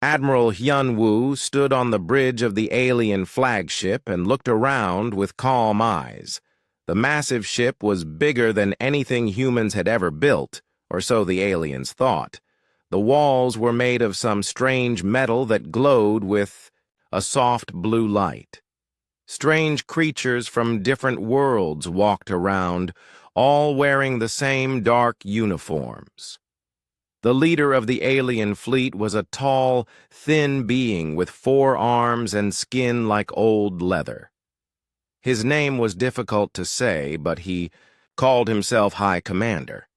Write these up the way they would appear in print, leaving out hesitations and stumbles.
Admiral Hyun-woo stood on the bridge of the alien flagship and looked around with calm eyes. The massive ship was bigger than anything humans had ever built, or so the aliens thought. The walls were made of some strange metal that glowed with a soft blue light. Strange creatures from different worlds walked around, all wearing the same dark uniforms. The leader of the alien fleet was a tall, thin being with 4 arms and skin like old leather. His name was difficult to say, but he called himself High Commander.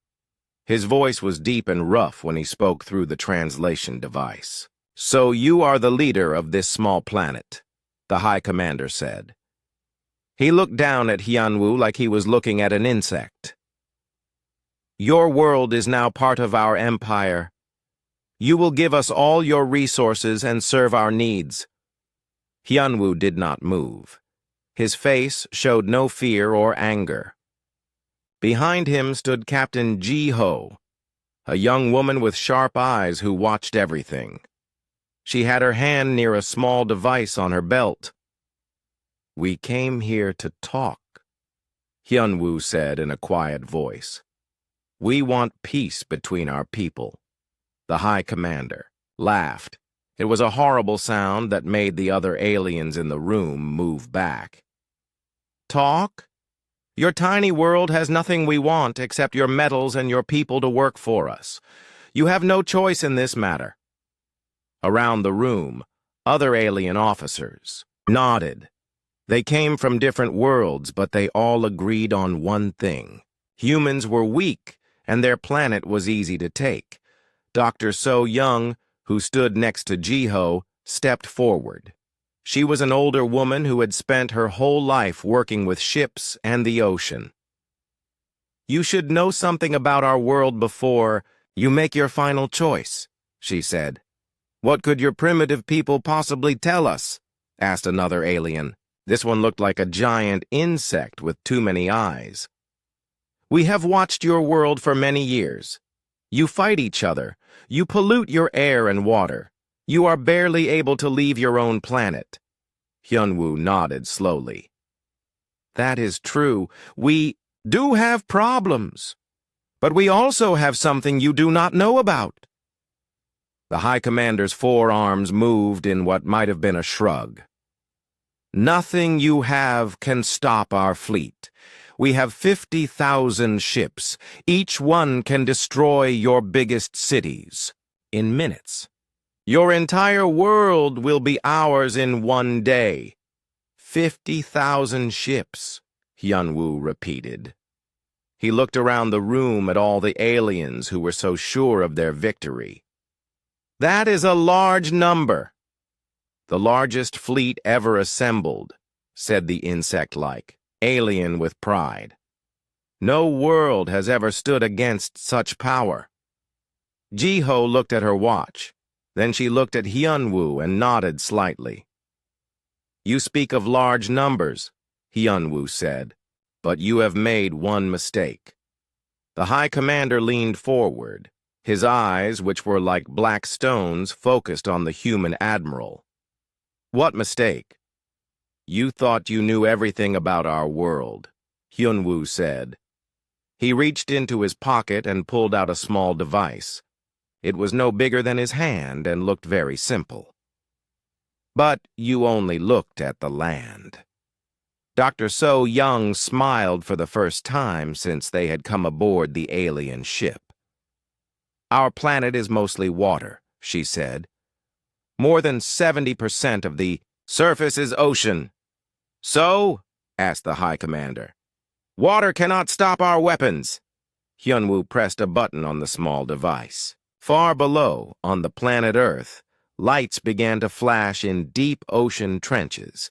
His voice was deep and rough when he spoke through the translation device. "So you are the leader of this small planet," the High Commander said. He looked down at Hyun-woo like he was looking at an insect. "Your world is now part of our empire. You will give us all your resources and serve our needs." Hyun-woo did not move. His face showed no fear or anger. Behind him stood Captain Ji-ho, a young woman with sharp eyes who watched everything. She had her hand near a small device on her belt. "We came here to talk," Hyun-woo said in a quiet voice. "We want peace between our people." The High Commander laughed. It was a horrible sound that made the other aliens in the room move back. "Talk? Your tiny world has nothing we want except your metals and your people to work for us. You have no choice in this matter." Around the room, other alien officers nodded. They came from different worlds, but they all agreed on one thing. Humans were weak, and their planet was easy to take. Dr. So Young, who stood next to Ji-ho, stepped forward. She was an older woman who had spent her whole life working with ships and the ocean. "You should know something about our world before you make your final choice," she said. "What could your primitive people possibly tell us?" asked another alien. This one looked like a giant insect with too many eyes. "We have watched your world for many years. You fight each other. You pollute your air and water. You are barely able to leave your own planet." Hyun-woo nodded slowly. "That is true. We do have problems. But we also have something you do not know about." The High Commander's 4 arms moved in what might have been a shrug. "Nothing you have can stop our fleet. We have 50,000 ships. Each one can destroy your biggest cities in minutes. Your entire world will be ours in one day." 50,000 ships, Hyun-woo repeated. He looked around the room at all the aliens who were so sure of their victory. "That is a large number." "The largest fleet ever assembled," said the insect-like alien with pride. "No world has ever stood against such power." Ji-ho looked at her watch. Then she looked at Hyun-woo and nodded slightly. "You speak of large numbers," Hyun-woo said, "but you have made one mistake." The High Commander leaned forward. His eyes, which were like black stones, focused on the human admiral. "What mistake?" "You thought you knew everything about our world," Hyun-woo said. He reached into his pocket and pulled out a small device. It was no bigger than his hand and looked very simple. "But you only looked at the land." Dr. So Young smiled for the first time since they had come aboard the alien ship. "Our planet is mostly water," she said. "More than 70% of the surface is ocean." "So?" asked the High Commander. "Water cannot stop our weapons." Hyun-woo pressed a button on the small device. Far below, on the planet Earth, lights began to flash in deep ocean trenches.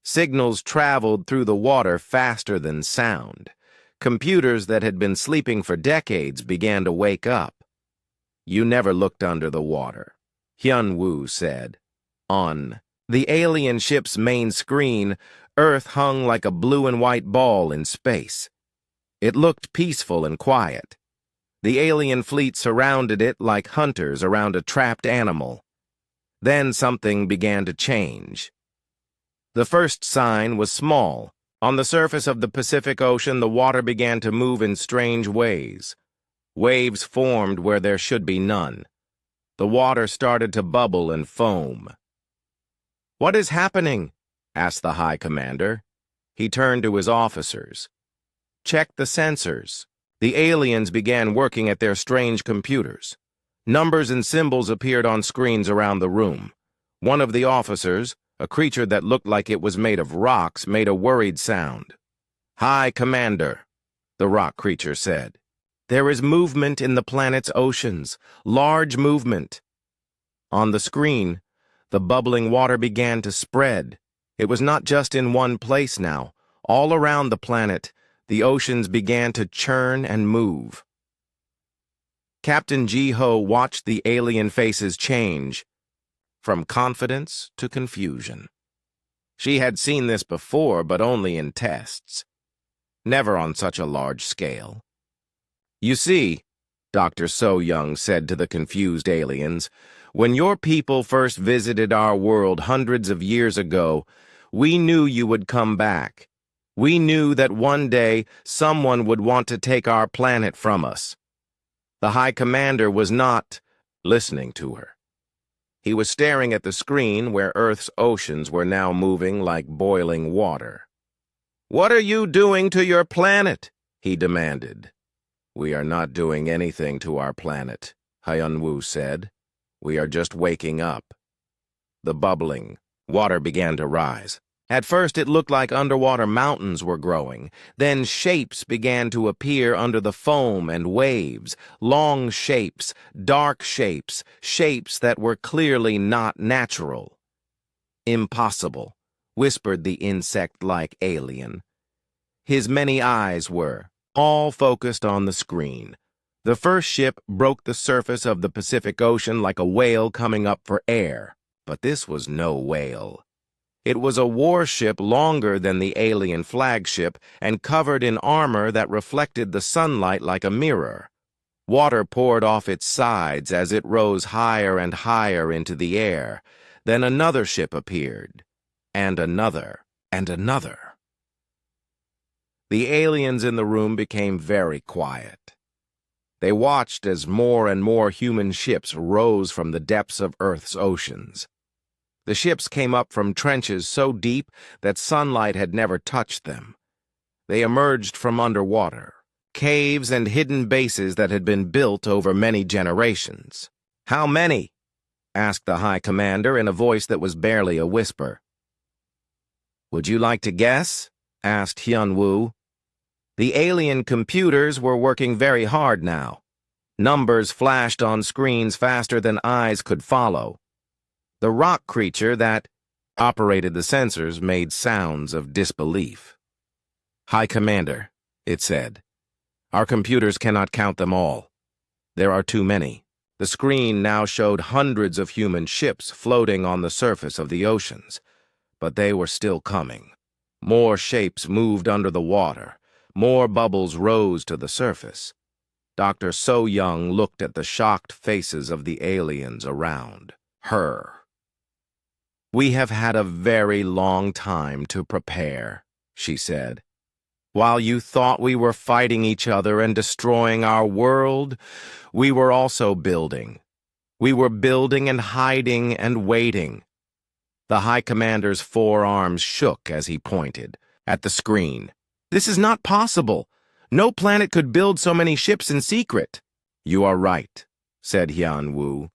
Signals traveled through the water faster than sound. Computers that had been sleeping for decades began to wake up. "You never looked under the water," Hyun-woo said. On the alien ship's main screen, Earth hung like a blue and white ball in space. It looked peaceful and quiet. The alien fleet surrounded it like hunters around a trapped animal. Then something began to change. The first sign was small. On the surface of the Pacific Ocean, the water began to move in strange ways. Waves formed where there should be none. The water started to bubble and foam. "What is happening?" asked the High Commander. He turned to his officers. "Check the sensors." The aliens began working at their strange computers. Numbers and symbols appeared on screens around the room. One of the officers, a creature that looked like it was made of rocks, made a worried sound. "High Commander," the rock creature said. "There is movement in the planet's oceans, large movement." On the screen, the bubbling water began to spread. It was not just in one place now. All around the planet, the oceans began to churn and move. Captain Ji-ho watched the alien faces change, from confidence to confusion. She had seen this before, but only in tests. Never on such a large scale. "You see," Dr. So-young said to the confused aliens, "when your people first visited our world hundreds of years ago, we knew you would come back. We knew that one day someone would want to take our planet from us." The High Commander was not listening to her. He was staring at the screen where Earth's oceans were now moving like boiling water. "What are you doing to your planet?" he demanded. "We are not doing anything to our planet," Hyun-woo said. "We are just waking up." The bubbling water began to rise. At first it looked like underwater mountains were growing. Then shapes began to appear under the foam and waves. Long shapes, dark shapes, shapes that were clearly not natural. "Impossible," whispered the insect-like alien. His many eyes were all focused on the screen. The first ship broke the surface of the Pacific Ocean like a whale coming up for air. But this was no whale. It was a warship longer than the alien flagship and covered in armor that reflected the sunlight like a mirror. Water poured off its sides as it rose higher and higher into the air. Then another ship appeared, and another, and another. The aliens in the room became very quiet. They watched as more and more human ships rose from the depths of Earth's oceans. The ships came up from trenches so deep that sunlight had never touched them. They emerged from underwater, caves and hidden bases that had been built over many generations. "How many?" asked the High Commander in a voice that was barely a whisper. "Would you like to guess?" asked Hyun-woo. The alien computers were working very hard now. Numbers flashed on screens faster than eyes could follow. The rock creature that operated the sensors made sounds of disbelief. "High Commander," it said, "our computers cannot count them all. There are too many." The screen now showed hundreds of human ships floating on the surface of the oceans, but they were still coming. More shapes moved under the water. More bubbles rose to the surface. Dr. So-young looked at the shocked faces of the aliens around her. "We have had a very long time to prepare," she said. "While you thought we were fighting each other and destroying our world, we were also building. We were building and hiding and waiting." The High Commander's forearms shook as he pointed at the screen. "This is not possible. No planet could build so many ships in secret." "You are right," said Hyun-woo.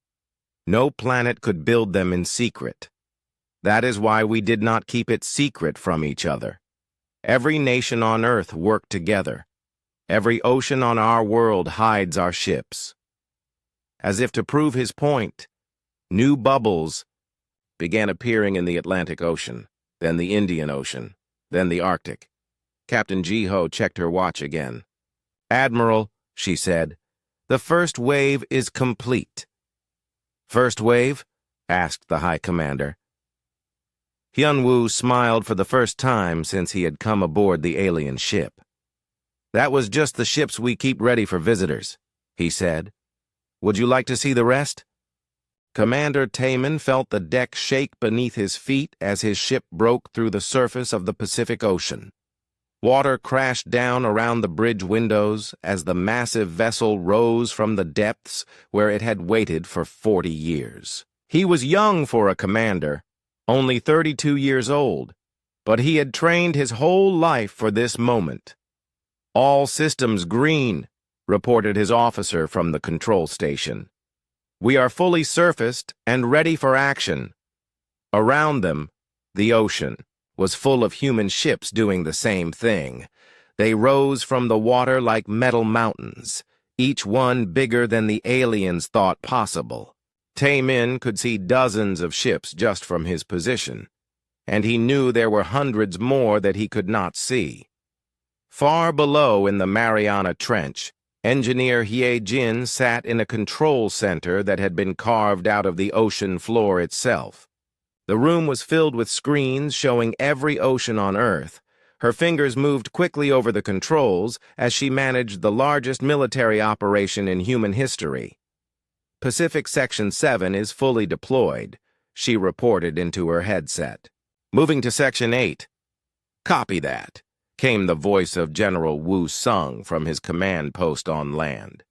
"No planet could build them in secret. That is why we did not keep it secret from each other. Every nation on Earth worked together. Every ocean on our world hides our ships." As if to prove his point, new bubbles began appearing in the Atlantic Ocean, then the Indian Ocean, then the Arctic. Captain Ji-ho checked her watch again. "Admiral," she said, "the first wave is complete." "First wave?" asked the High Commander. Hyun-woo smiled for the first time since he had come aboard the alien ship. "That was just the ships we keep ready for visitors," he said. "Would you like to see the rest?" Commander Taman felt the deck shake beneath his feet as his ship broke through the surface of the Pacific Ocean. Water crashed down around the bridge windows as the massive vessel rose from the depths where it had waited for 40 years. He was young for a commander, only 32 years old, but he had trained his whole life for this moment. "All systems green," reported his officer from the control station. "We are fully surfaced and ready for action." Around them, the ocean was full of human ships doing the same thing. They rose from the water like metal mountains, each one bigger than the aliens thought possible. Tamin could see dozens of ships just from his position, and he knew there were hundreds more that he could not see. Far below in the Mariana Trench, Engineer Hye-jin sat in a control center that had been carved out of the ocean floor itself. The room was filled with screens showing every ocean on Earth. Her fingers moved quickly over the controls as she managed the largest military operation in human history. "Pacific Section 7 is fully deployed," she reported into her headset. "Moving to Section 8. "Copy that," came the voice of General Wu Sung from his command post on land.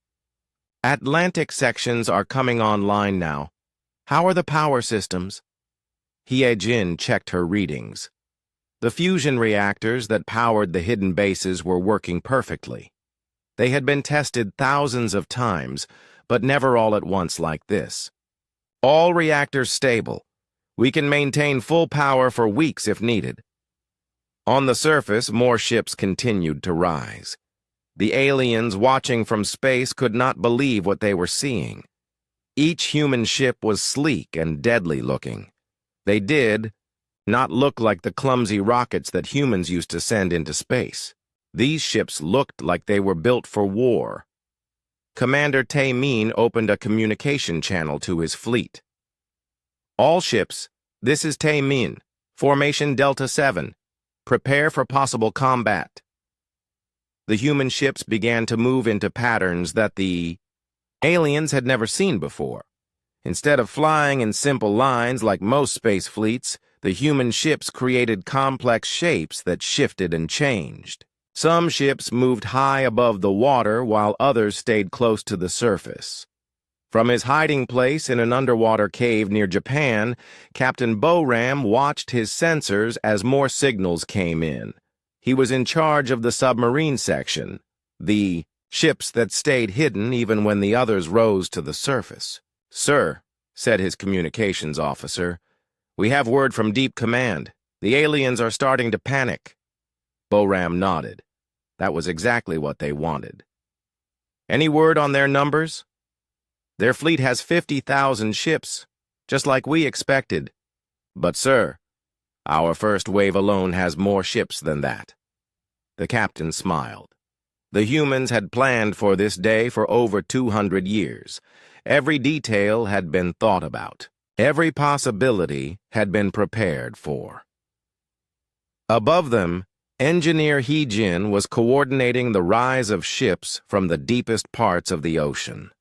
"Atlantic sections are coming online now. How are the power systems?" Hye-jin checked her readings. The fusion reactors that powered the hidden bases were working perfectly. They had been tested thousands of times, but never all at once like this. "All reactors stable. We can maintain full power for weeks if needed." On the surface, more ships continued to rise. The aliens watching from space could not believe what they were seeing. Each human ship was sleek and deadly looking. They did not look like the clumsy rockets that humans used to send into space. These ships looked like they were built for war. Commander Tae-min opened a communication channel to his fleet. "All ships, this is Tae-min, Formation Delta 7. Prepare for possible combat." The human ships began to move into patterns that the aliens had never seen before. Instead of flying in simple lines like most space fleets, the human ships created complex shapes that shifted and changed. Some ships moved high above the water while others stayed close to the surface. From his hiding place in an underwater cave near Japan, Captain Boram watched his sensors as more signals came in. He was in charge of the submarine section, the ships that stayed hidden even when the others rose to the surface. "Sir," said his communications officer, "we have word from Deep Command. The aliens are starting to panic." Boram nodded. That was exactly what they wanted. "Any word on their numbers?" "Their fleet has 50,000 ships, just like we expected. But, sir, our first wave alone has more ships than that." The captain smiled. The humans had planned for this day for over 200 years. Every detail had been thought about. Every possibility had been prepared for. Above them, Engineer Hye-jin was coordinating the rise of ships from the deepest parts of the ocean.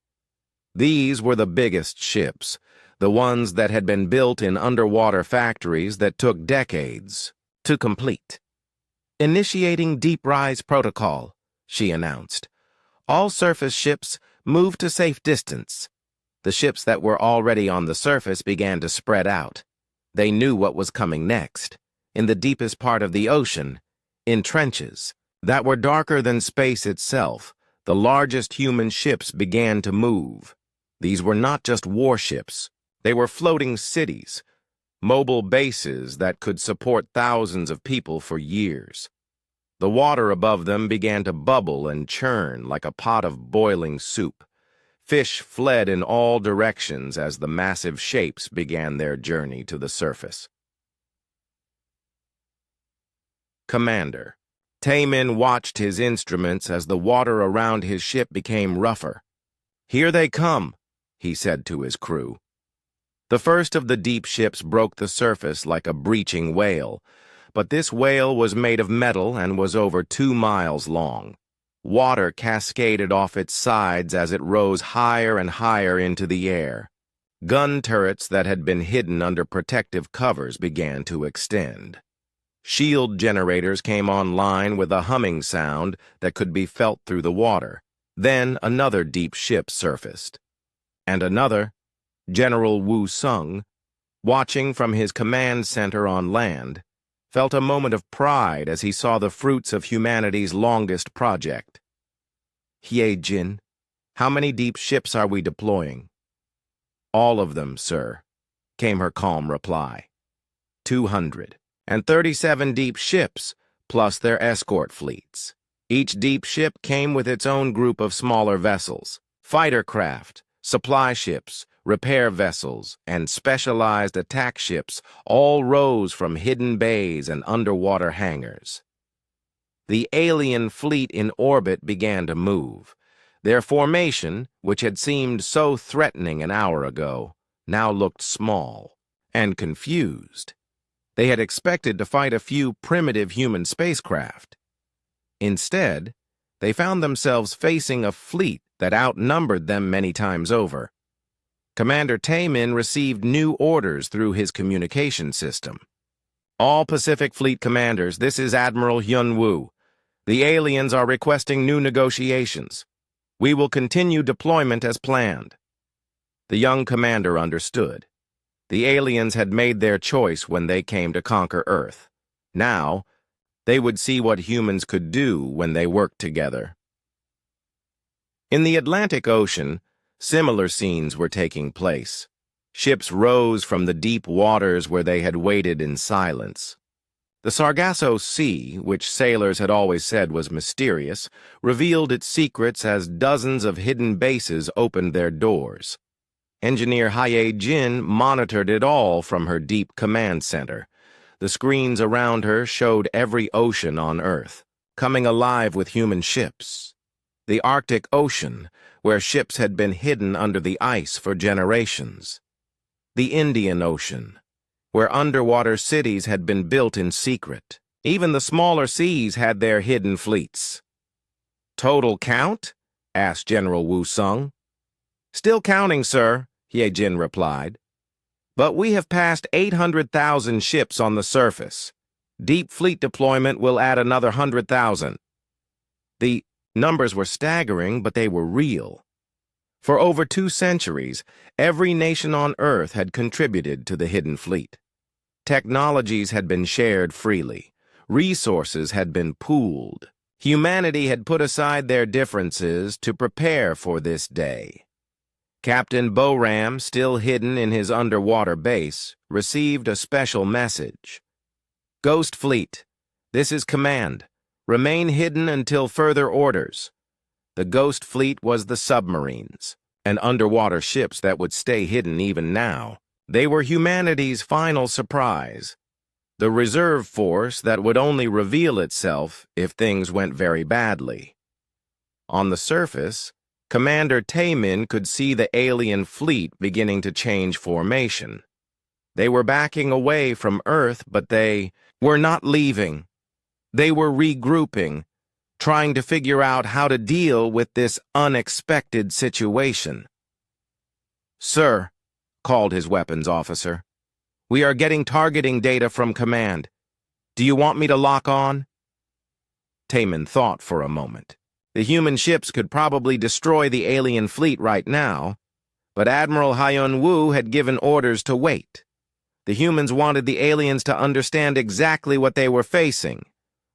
These were the biggest ships, the ones that had been built in underwater factories that took decades to complete. "Initiating deep rise protocol," she announced. "All surface ships move to safe distance." The ships that were already on the surface began to spread out. They knew what was coming next. In the deepest part of the ocean, in trenches that were darker than space itself, the largest human ships began to move. These were not just warships. They were floating cities, mobile bases that could support thousands of people for years. The water above them began to bubble and churn like a pot of boiling soup. Fish fled in all directions as the massive shapes began their journey to the surface. Commander. Taemin watched his instruments as the water around his ship became rougher. "Here they come," he said to his crew. The first of the deep ships broke the surface like a breaching whale, but this whale was made of metal and was over 2 miles long. Water cascaded off its sides as it rose higher and higher into the air. Gun turrets that had been hidden under protective covers began to extend. Shield generators came online with a humming sound that could be felt through the water. Then another deep ship surfaced. And another, General Wu Sung, watching from his command center on land, felt a moment of pride as he saw the fruits of humanity's longest project. "Hye Jin, how many deep ships are we deploying?" "All of them, sir," came her calm reply. 237 deep ships, plus their escort fleets. Each deep ship came with its own group of smaller vessels, fighter craft, supply ships, repair vessels, and specialized attack ships all rose from hidden bays and underwater hangars. The alien fleet in orbit began to move. Their formation, which had seemed so threatening an hour ago, now looked small and confused. They had expected to fight a few primitive human spacecraft. Instead, they found themselves facing a fleet that outnumbered them many times over. Commander Taemin received new orders through his communication system. "All Pacific Fleet commanders, this is Admiral Hyun Woo. The aliens are requesting new negotiations. We will continue deployment as planned." The young commander understood. The aliens had made their choice when they came to conquer Earth. Now, they would see what humans could do when they worked together. In the Atlantic Ocean, similar scenes were taking place. Ships rose from the deep waters where they had waited in silence. The Sargasso Sea, which sailors had always said was mysterious, revealed its secrets as dozens of hidden bases opened their doors. Engineer Hye Jin monitored it all from her deep command center. The screens around her showed every ocean on Earth, coming alive with human ships. The Arctic Ocean, where ships had been hidden under the ice for generations. The Indian Ocean, where underwater cities had been built in secret. Even the smaller seas had their hidden fleets. "Total count?" asked General Wu Sung. "Still counting, sir," Hye Jin replied. "But we have passed 800,000 ships on the surface. Deep fleet deployment will add another 100,000. The numbers were staggering, but they were real. For over 2 centuries, every nation on Earth had contributed to the hidden fleet. Technologies had been shared freely. Resources had been pooled. Humanity had put aside their differences to prepare for this day. Captain Boram, still hidden in his underwater base, received a special message. "Ghost Fleet, this is command. Remain hidden until further orders." The Ghost Fleet was the submarines, and underwater ships that would stay hidden even now. They were humanity's final surprise, the reserve force that would only reveal itself if things went very badly. On the surface, Commander Taemin could see the alien fleet beginning to change formation. They were backing away from Earth, but they were not leaving. They were regrouping, trying to figure out how to deal with this unexpected situation. "Sir," called his weapons officer, "we are getting targeting data from command. Do you want me to lock on?" Taemin thought for a moment. The human ships could probably destroy the alien fleet right now, but Admiral Hyun Woo had given orders to wait. The humans wanted the aliens to understand exactly what they were facing.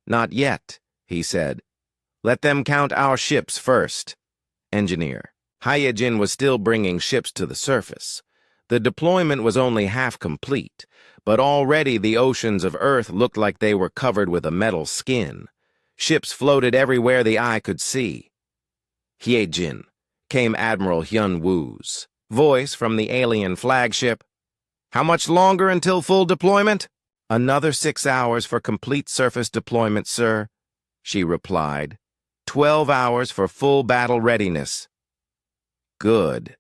"Not yet," he said. "Let them count our ships first." Engineer. Hye Jin was still bringing ships to the surface. The deployment was only half complete, but already the oceans of Earth looked like they were covered with a metal skin. Ships floated everywhere the eye could see. "Hye Jin," came Admiral Hyun Woo's voice from the alien flagship. "How much longer until full deployment?" "Another 6 hours for complete surface deployment, sir," she replied. 12 hours for full battle readiness." "Good.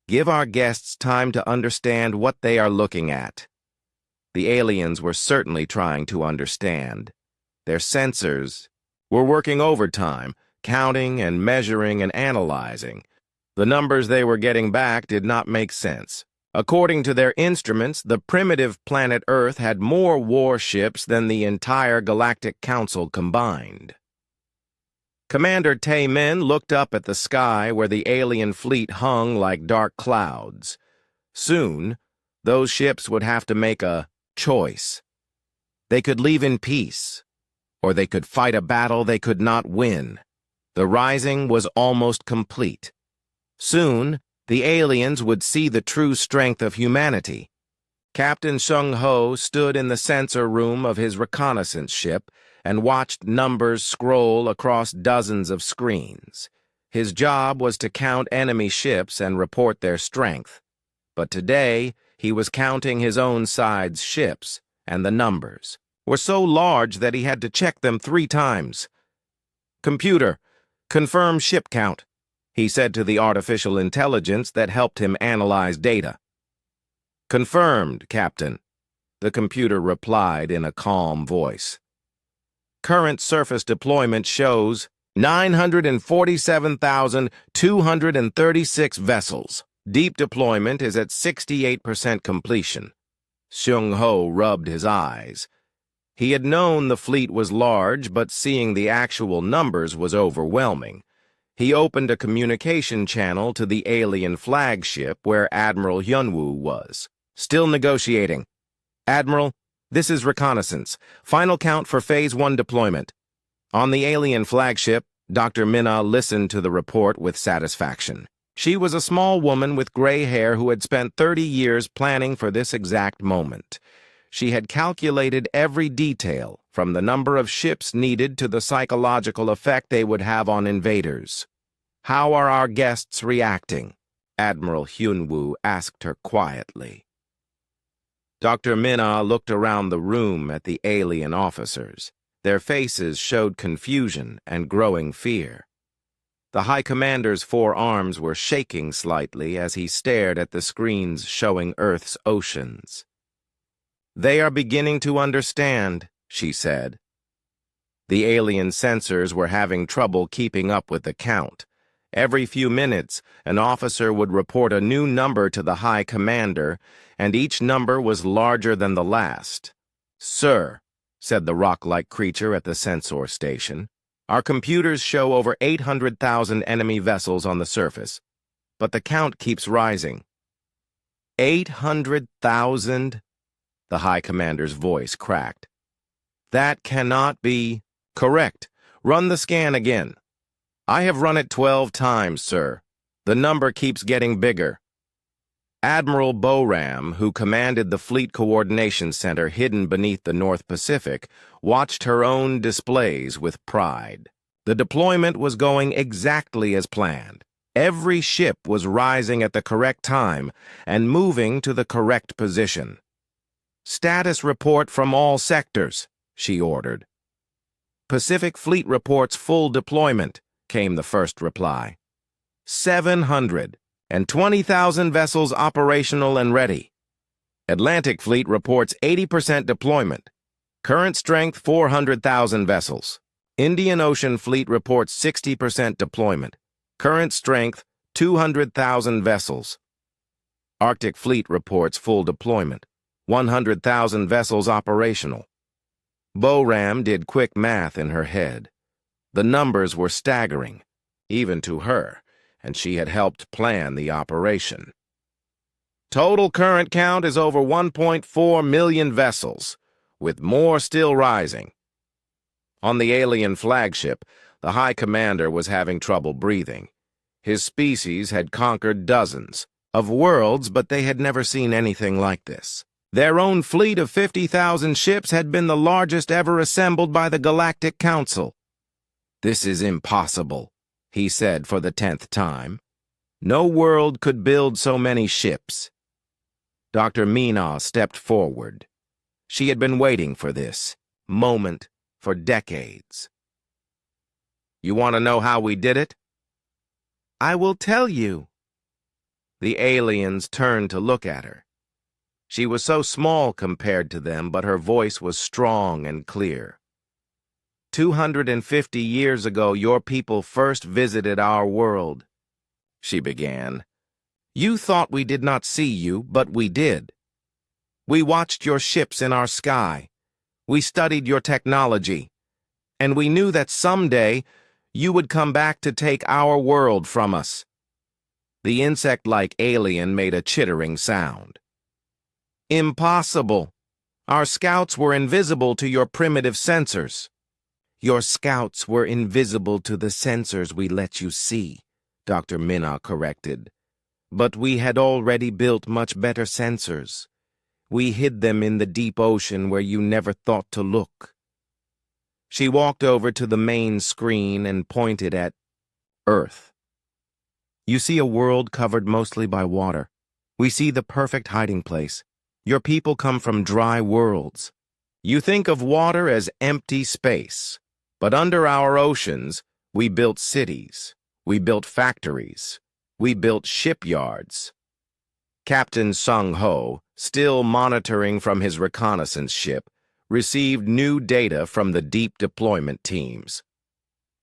Give our guests time to understand what they are looking at." The aliens were certainly trying to understand. Their sensors were working overtime, counting and measuring and analyzing. The numbers they were getting back did not make sense. According to their instruments, the primitive planet Earth had more warships than the entire Galactic Council combined. Commander Tay-Min looked up at the sky where the alien fleet hung like dark clouds. Soon, those ships would have to make a choice. They could leave in peace, or they could fight a battle they could not win. The rising was almost complete. Soon, the aliens would see the true strength of humanity. Captain Shung-ho stood in the sensor room of his reconnaissance ship and watched numbers scroll across dozens of screens. His job was to count enemy ships and report their strength. But today, he was counting his own side's ships, and the numbers were so large that he had to check them 3 times. "Computer, confirm ship count," he said to the artificial intelligence that helped him analyze data. "Confirmed, Captain," the computer replied in a calm voice. "Current surface deployment shows 947,236 vessels. Deep deployment is at 68% completion." Shung-ho rubbed his eyes. He had known the fleet was large, but seeing the actual numbers was overwhelming. He opened a communication channel to the alien flagship where Admiral Hyunwoo was. "Still negotiating. Admiral, this is reconnaissance. Final count for Phase 1 deployment." On the alien flagship, Dr. Minna listened to the report with satisfaction. She was a small woman with gray hair who had spent 30 years planning for this exact moment. She had calculated every detail, from the number of ships needed to the psychological effect they would have on invaders. "How are our guests reacting?" Admiral Hyunwoo asked her quietly. Dr. Minna looked around the room at the alien officers. Their faces showed confusion and growing fear. The High Commander's 4 arms were shaking slightly as he stared at the screens showing Earth's oceans. "They are beginning to understand," she said. The alien sensors were having trouble keeping up with the count. Every few minutes, an officer would report a new number to the High Commander, and each number was larger than the last. "Sir," said the rock-like creature at the sensor station, "our computers show over 800,000 enemy vessels on the surface, but the count keeps rising." 800,000? The High Commander's voice cracked. "That cannot be correct. Run the scan again." "I have run it 12 times, sir. The number keeps getting bigger." Admiral Boram, who commanded the Fleet Coordination Center hidden beneath the North Pacific, watched her own displays with pride. The deployment was going exactly as planned. Every ship was rising at the correct time and moving to the correct position. "Status report from all sectors," she ordered. "Pacific Fleet reports full deployment," came the first reply. 720,000 vessels operational and ready. Atlantic Fleet reports 80% deployment. Current strength 400,000 vessels. Indian Ocean Fleet reports 60% deployment. Current strength 200,000 vessels. Arctic Fleet reports full deployment. 100,000 vessels operational. Boram did quick math in her head. The numbers were staggering, even to her, and she had helped plan the operation. "Total current count is over 1.4 million vessels, with more still rising." On the alien flagship, the High Commander was having trouble breathing. His species had conquered dozens of worlds, but they had never seen anything like this. Their own fleet of 50,000 ships had been the largest ever assembled by the Galactic Council. "This is impossible," he said for the 10th time. "No world could build so many ships." Dr. Minna stepped forward. She had been waiting for this moment for decades. "You want to know how we did it?" "I will tell you." The aliens turned to look at her. She was so small compared to them, but her voice was strong and clear. 250 years ago, your people first visited our world. she began. "You thought we did not see you, but we did. We watched your ships in our sky. We studied your technology. And we knew that someday you would come back to take our world from us." The insect-like alien made a chittering sound. "Impossible. Our scouts were invisible to your primitive sensors." "Your scouts were invisible to the sensors we let you see," Dr. Minna corrected. "But we had already built much better sensors. We hid them in the deep ocean where you never thought to look." She walked over to the main screen and pointed at Earth. "You see a world covered mostly by water. We see the perfect hiding place. Your people come from dry worlds. You think of water as empty space, but under our oceans, we built cities, we built factories, we built shipyards." Captain Sung Ho, still monitoring from his reconnaissance ship, received new data from the deep deployment teams.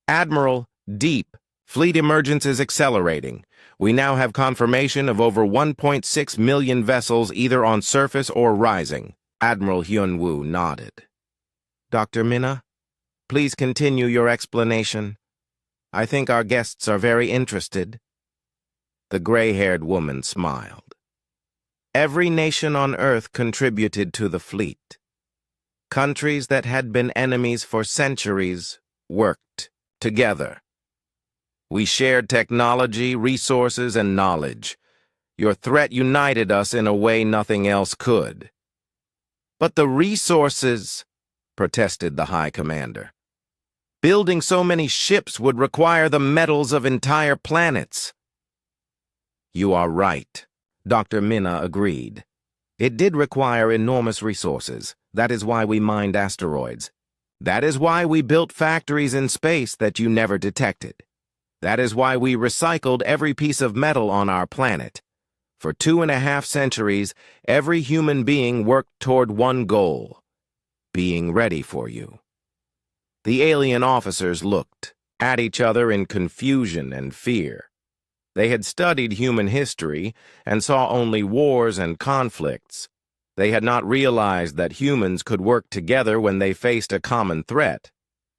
"Admiral, deep. Fleet emergence is accelerating. We now have confirmation of over 1.6 million vessels either on surface or rising." Admiral Hyun-woo nodded. "Dr. Minna, please continue your explanation. I think our guests are very interested." The gray-haired woman smiled. "Every nation on Earth contributed to the fleet. Countries that had been enemies for centuries worked together. We shared technology, resources, and knowledge. Your threat united us in a way nothing else could." "But the resources," protested the High Commander. "Building so many ships would require the metals of entire planets." "You are right," Dr. Minna agreed. "It did require enormous resources. That is why we mined asteroids. That is why we built factories in space that you never detected. That is why we recycled every piece of metal on our planet. For 2.5 centuries, every human being worked toward one goal: being ready for you." The alien officers looked at each other in confusion and fear. They had studied human history and saw only wars and conflicts. They had not realized that humans could work together when they faced a common threat.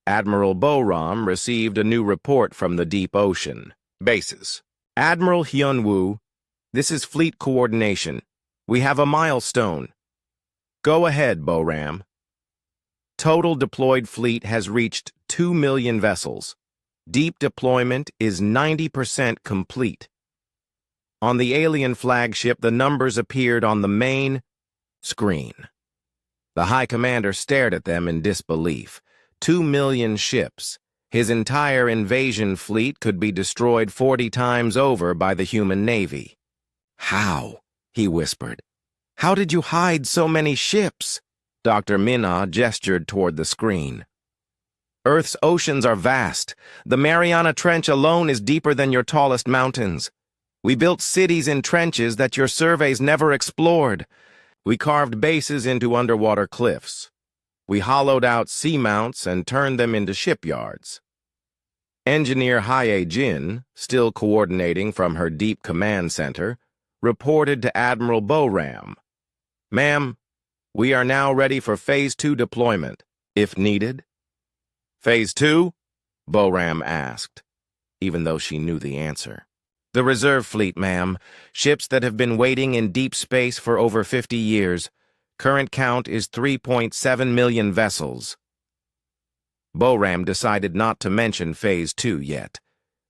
Admiral Boram received a new report from the deep ocean. "Bases. Admiral Hyun-woo, this is fleet coordination. We have a milestone." "Go ahead, Boram." "Total deployed fleet has reached 2 million vessels. Deep deployment is 90% complete." On the alien flagship, the numbers appeared on the main screen. The High Commander stared at them in disbelief. 2 million ships. His entire invasion fleet could be destroyed 40 times over by the human navy. "How?" he whispered. "How did you hide so many ships?" Dr. Minna gestured toward the screen. "Earth's oceans are vast. The Mariana Trench alone is deeper than your tallest mountains. We built cities in trenches that your surveys never explored. We carved bases into underwater cliffs. We hollowed out seamounts and turned them into shipyards." Engineer Hae Jin, still coordinating from her deep command center, reported to Admiral Boram. "Ma'am, we are now ready for Phase 2 deployment, if needed." "Phase 2? Boram asked, even though she knew the answer. "The reserve fleet, ma'am. Ships that have been waiting in deep space for over 50 years. Current count is 3.7 million vessels." Boram decided not to mention Phase 2 yet.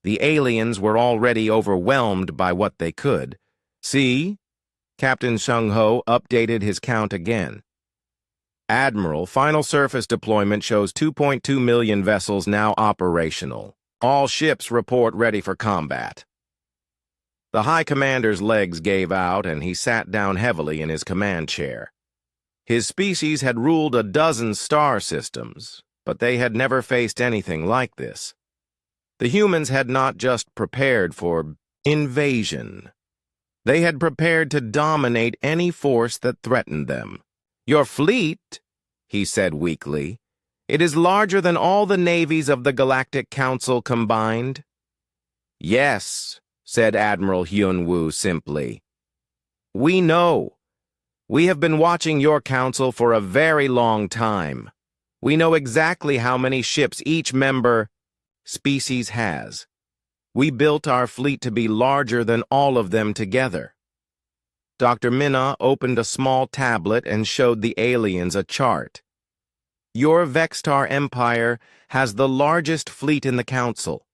The aliens were already overwhelmed by what they could. "See?" Captain Sung-ho updated his count again. "Admiral, final surface deployment shows 2.2 million vessels now operational. All ships report ready for combat." The High Commander's legs gave out and he sat down heavily in his command chair. His species had ruled a dozen star systems, but they had never faced anything like this. The humans had not just prepared for invasion. They had prepared to dominate any force that threatened them. "Your fleet," he said weakly, "it is larger than all the navies of the Galactic Council combined." "Yes," said Admiral Hyun-woo simply. "We know. We have been watching your council for a very long time. We know exactly how many ships each member species has. We built our fleet to be larger than all of them together." Dr. Minna opened a small tablet and showed the aliens a chart. "Your Vextar Empire has the largest fleet in the Council,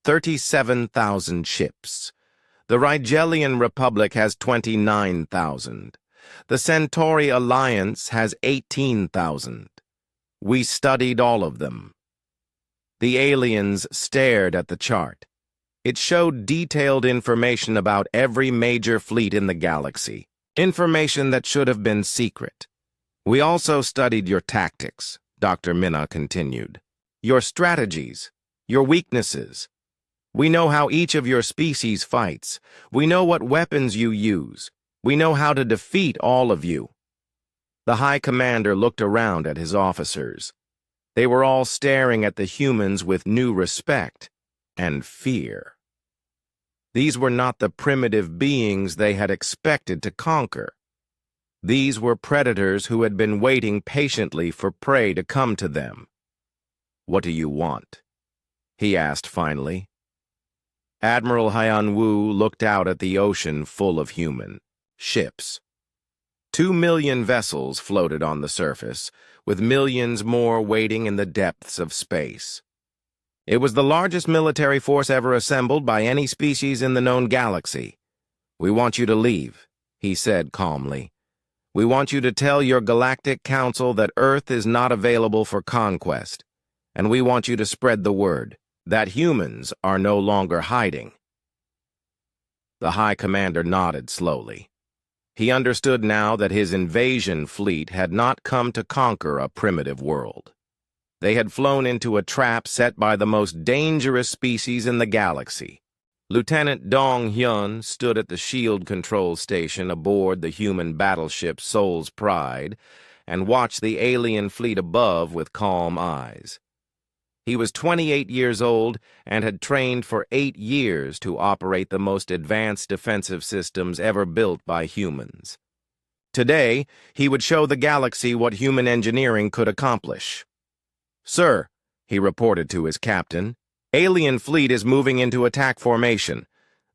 37,000 ships. The Rigelian Republic has 29,000. The Centauri Alliance has 18,000. We studied all of them." The aliens stared at the chart. It showed detailed information about every major fleet in the galaxy, information that should have been secret. "We also studied your tactics," Dr. Minna continued. "Your strategies, your weaknesses. We know how each of your species fights. We know what weapons you use. We know how to defeat all of you." The High Commander looked around at his officers. They were all staring at the humans with new respect and fear. These were not the primitive beings they had expected to conquer. These were predators who had been waiting patiently for prey to come to them. "What do you want?" he asked finally. Admiral Hyun-woo looked out at the ocean full of human ships. 2 million vessels floated on the surface, with millions more waiting in the depths of space. It was the largest military force ever assembled by any species in the known galaxy. "We want you to leave," he said calmly. "We want you to tell your Galactic Council that Earth is not available for conquest, and we want you to spread the word that humans are no longer hiding." The High Commander nodded slowly. He understood now that his invasion fleet had not come to conquer a primitive world. They had flown into a trap set by the most dangerous species in the galaxy. Lieutenant Dong Hyun stood at the shield control station aboard the human battleship Soul's Pride and watched the alien fleet above with calm eyes. He was 28 years old and had trained for 8 years to operate the most advanced defensive systems ever built by humans. Today, he would show the galaxy what human engineering could accomplish. "Sir," he reported to his captain, "alien fleet is moving into attack formation.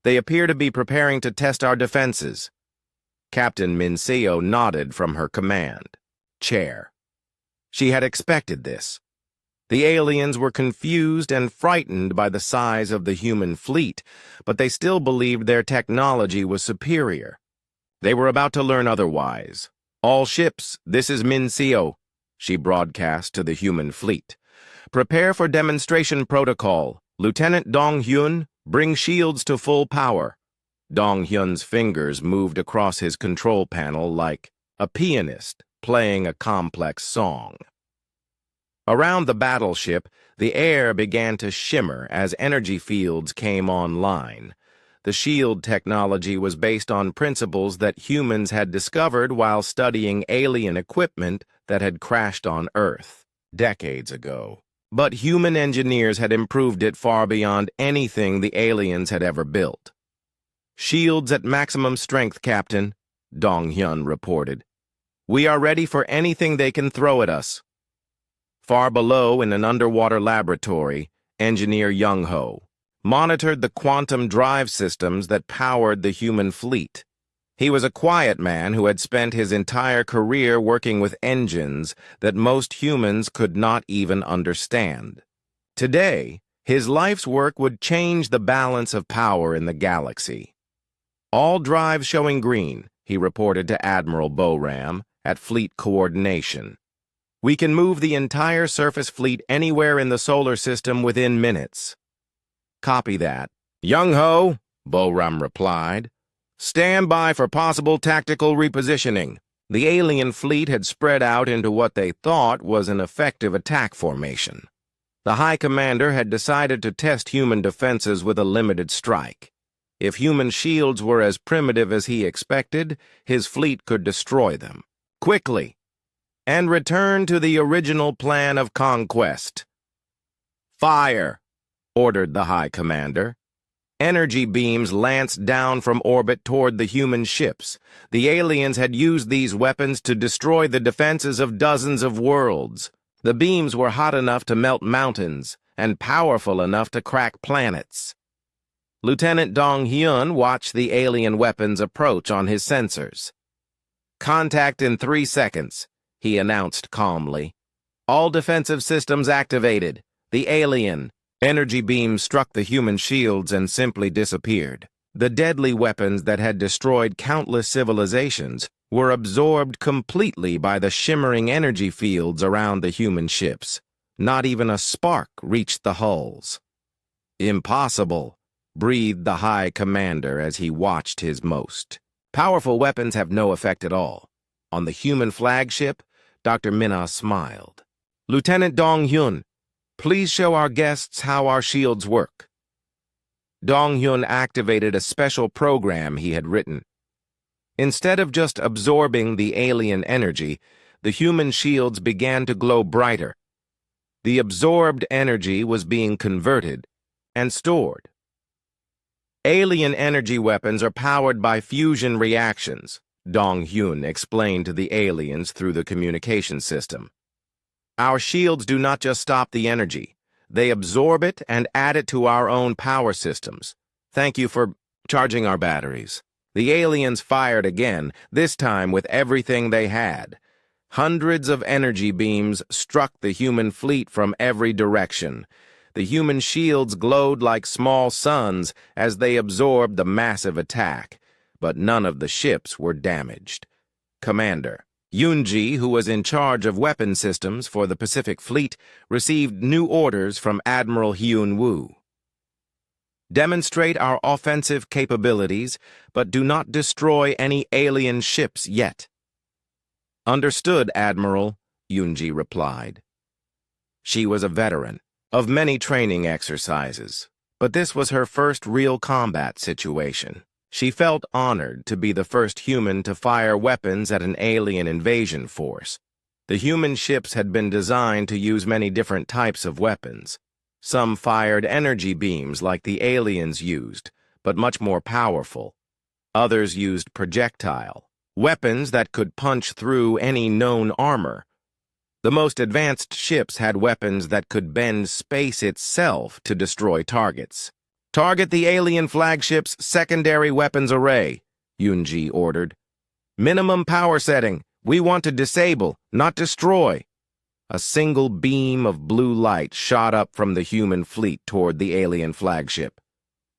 They appear to be preparing to test our defenses." Captain Minseo nodded from her command chair. She had expected this. The aliens were confused and frightened by the size of the human fleet, but they still believed their technology was superior. They were about to learn otherwise. "All ships, this is Minseo," she broadcast to the human fleet. "Prepare for demonstration protocol. Lieutenant Dong Hyun, bring shields to full power." Dong Hyun's fingers moved across his control panel like a pianist playing a complex song. Around the battleship, the air began to shimmer as energy fields came online. The shield technology was based on principles that humans had discovered while studying alien equipment that had crashed on Earth decades ago. But human engineers had improved it far beyond anything the aliens had ever built. "Shields at maximum strength, Captain," Dong Hyun reported. "We are ready for anything they can throw at us." Far below, in an underwater laboratory, engineer Young-ho monitored the quantum drive systems that powered the human fleet. He was a quiet man who had spent his entire career working with engines that most humans could not even understand. Today, his life's work would change the balance of power in the galaxy. "All drives showing green," he reported to Admiral Boram at Fleet Coordination. "We can move the entire surface fleet anywhere in the solar system within minutes." "Copy that." "Young-ho," Boram replied. "Stand by for possible tactical repositioning." The alien fleet had spread out into what they thought was an effective attack formation. The High Commander had decided to test human defenses with a limited strike. If human shields were as primitive as he expected, his fleet could destroy them quickly and return to the original plan of conquest. "Fire," ordered the High Commander. Energy beams lanced down from orbit toward the human ships. The aliens had used these weapons to destroy the defenses of dozens of worlds. The beams were hot enough to melt mountains and powerful enough to crack planets. Lieutenant Dong Hyun watched the alien weapons approach on his sensors. "Contact in 3 seconds," he announced calmly. "All defensive systems activated. The alien." Energy beams struck the human shields and simply disappeared. The deadly weapons that had destroyed countless civilizations were absorbed completely by the shimmering energy fields around the human ships. Not even a spark reached the hulls. "Impossible," breathed the High Commander as he watched his most powerful weapons have no effect at all. On the human flagship, Dr. Minna smiled. "Lieutenant Dong Hyun, please show our guests how our shields work." Dong Hyun activated a special program he had written. Instead of just absorbing the alien energy, the human shields began to glow brighter. The absorbed energy was being converted and stored. "Alien energy weapons are powered by fusion reactions," Dong Hyun explained to the aliens through the communication system. "Our shields do not just stop the energy. They absorb it and add it to our own power systems. Thank you for charging our batteries." The aliens fired again, this time with everything they had. Hundreds of energy beams struck the human fleet from every direction. The human shields glowed like small suns as they absorbed the massive attack, but none of the ships were damaged. Commander Yoonji, who was in charge of weapon systems for the Pacific Fleet, received new orders from Admiral Hyun-woo. "Demonstrate our offensive capabilities, but do not destroy any alien ships yet." "Understood, Admiral," Yoonji replied. She was a veteran of many training exercises, but this was her first real combat situation. She felt honored to be the first human to fire weapons at an alien invasion force. The human ships had been designed to use many different types of weapons. Some fired energy beams like the aliens used, but much more powerful. Others used projectile, weapons that could punch through any known armor. The most advanced ships had weapons that could bend space itself to destroy targets. "Target the alien flagship's secondary weapons array," Yoonji ordered. "Minimum power setting. We want to disable, not destroy." A single beam of blue light shot up from the human fleet toward the alien flagship.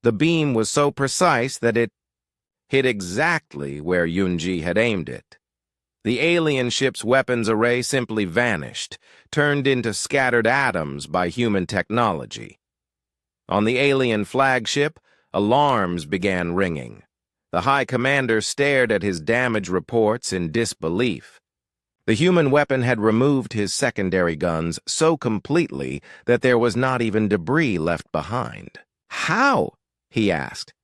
The beam was so precise that it hit exactly where Yoonji had aimed it. The alien ship's weapons array simply vanished, turned into scattered atoms by human technology. On the alien flagship, alarms began ringing. The High Commander stared at his damage reports in disbelief. The human weapon had removed his secondary guns so completely that there was not even debris left behind. "How?" he asked.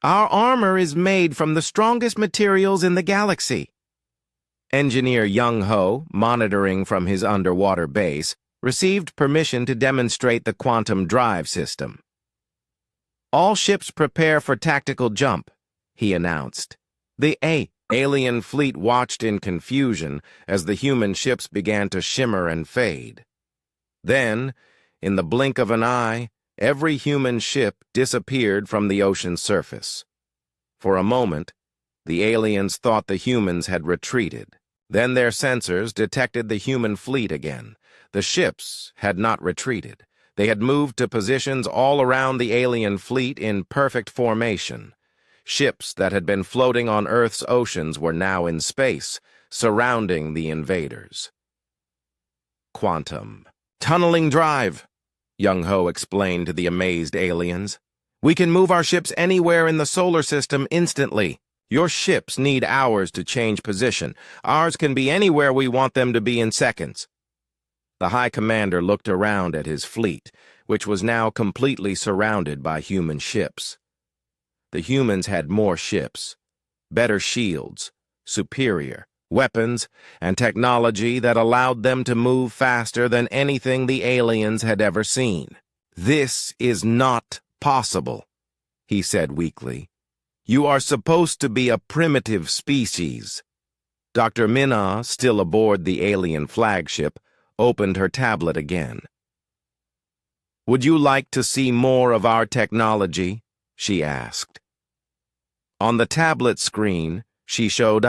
"Our armor is made from the strongest materials in the galaxy." Engineer Young-ho, monitoring from his underwater base, received permission to demonstrate the quantum drive system. "All ships prepare for tactical jump," he announced. The alien fleet watched in confusion as the human ships began to shimmer and fade. Then, in the blink of an eye, every human ship disappeared from the ocean's surface. For a moment, the aliens thought the humans had retreated. Then their sensors detected the human fleet again. The ships had not retreated. They had moved to positions all around the alien fleet in perfect formation. Ships that had been floating on Earth's oceans were now in space, surrounding the invaders. "Quantum tunneling drive," Young-ho explained to the amazed aliens. "We can move our ships anywhere in the solar system instantly. Your ships need hours to change position. Ours can be anywhere we want them to be in seconds." The High Commander looked around at his fleet, which was now completely surrounded by human ships. The humans had more ships, better shields, superior weapons, and technology that allowed them to move faster than anything the aliens had ever seen. "This is not possible," he said weakly. "You are supposed to be a primitive species." Dr. Minna, still aboard the alien flagship, opened her tablet again. "Would you like to see more of our technology?" she asked. On the tablet screen, she showed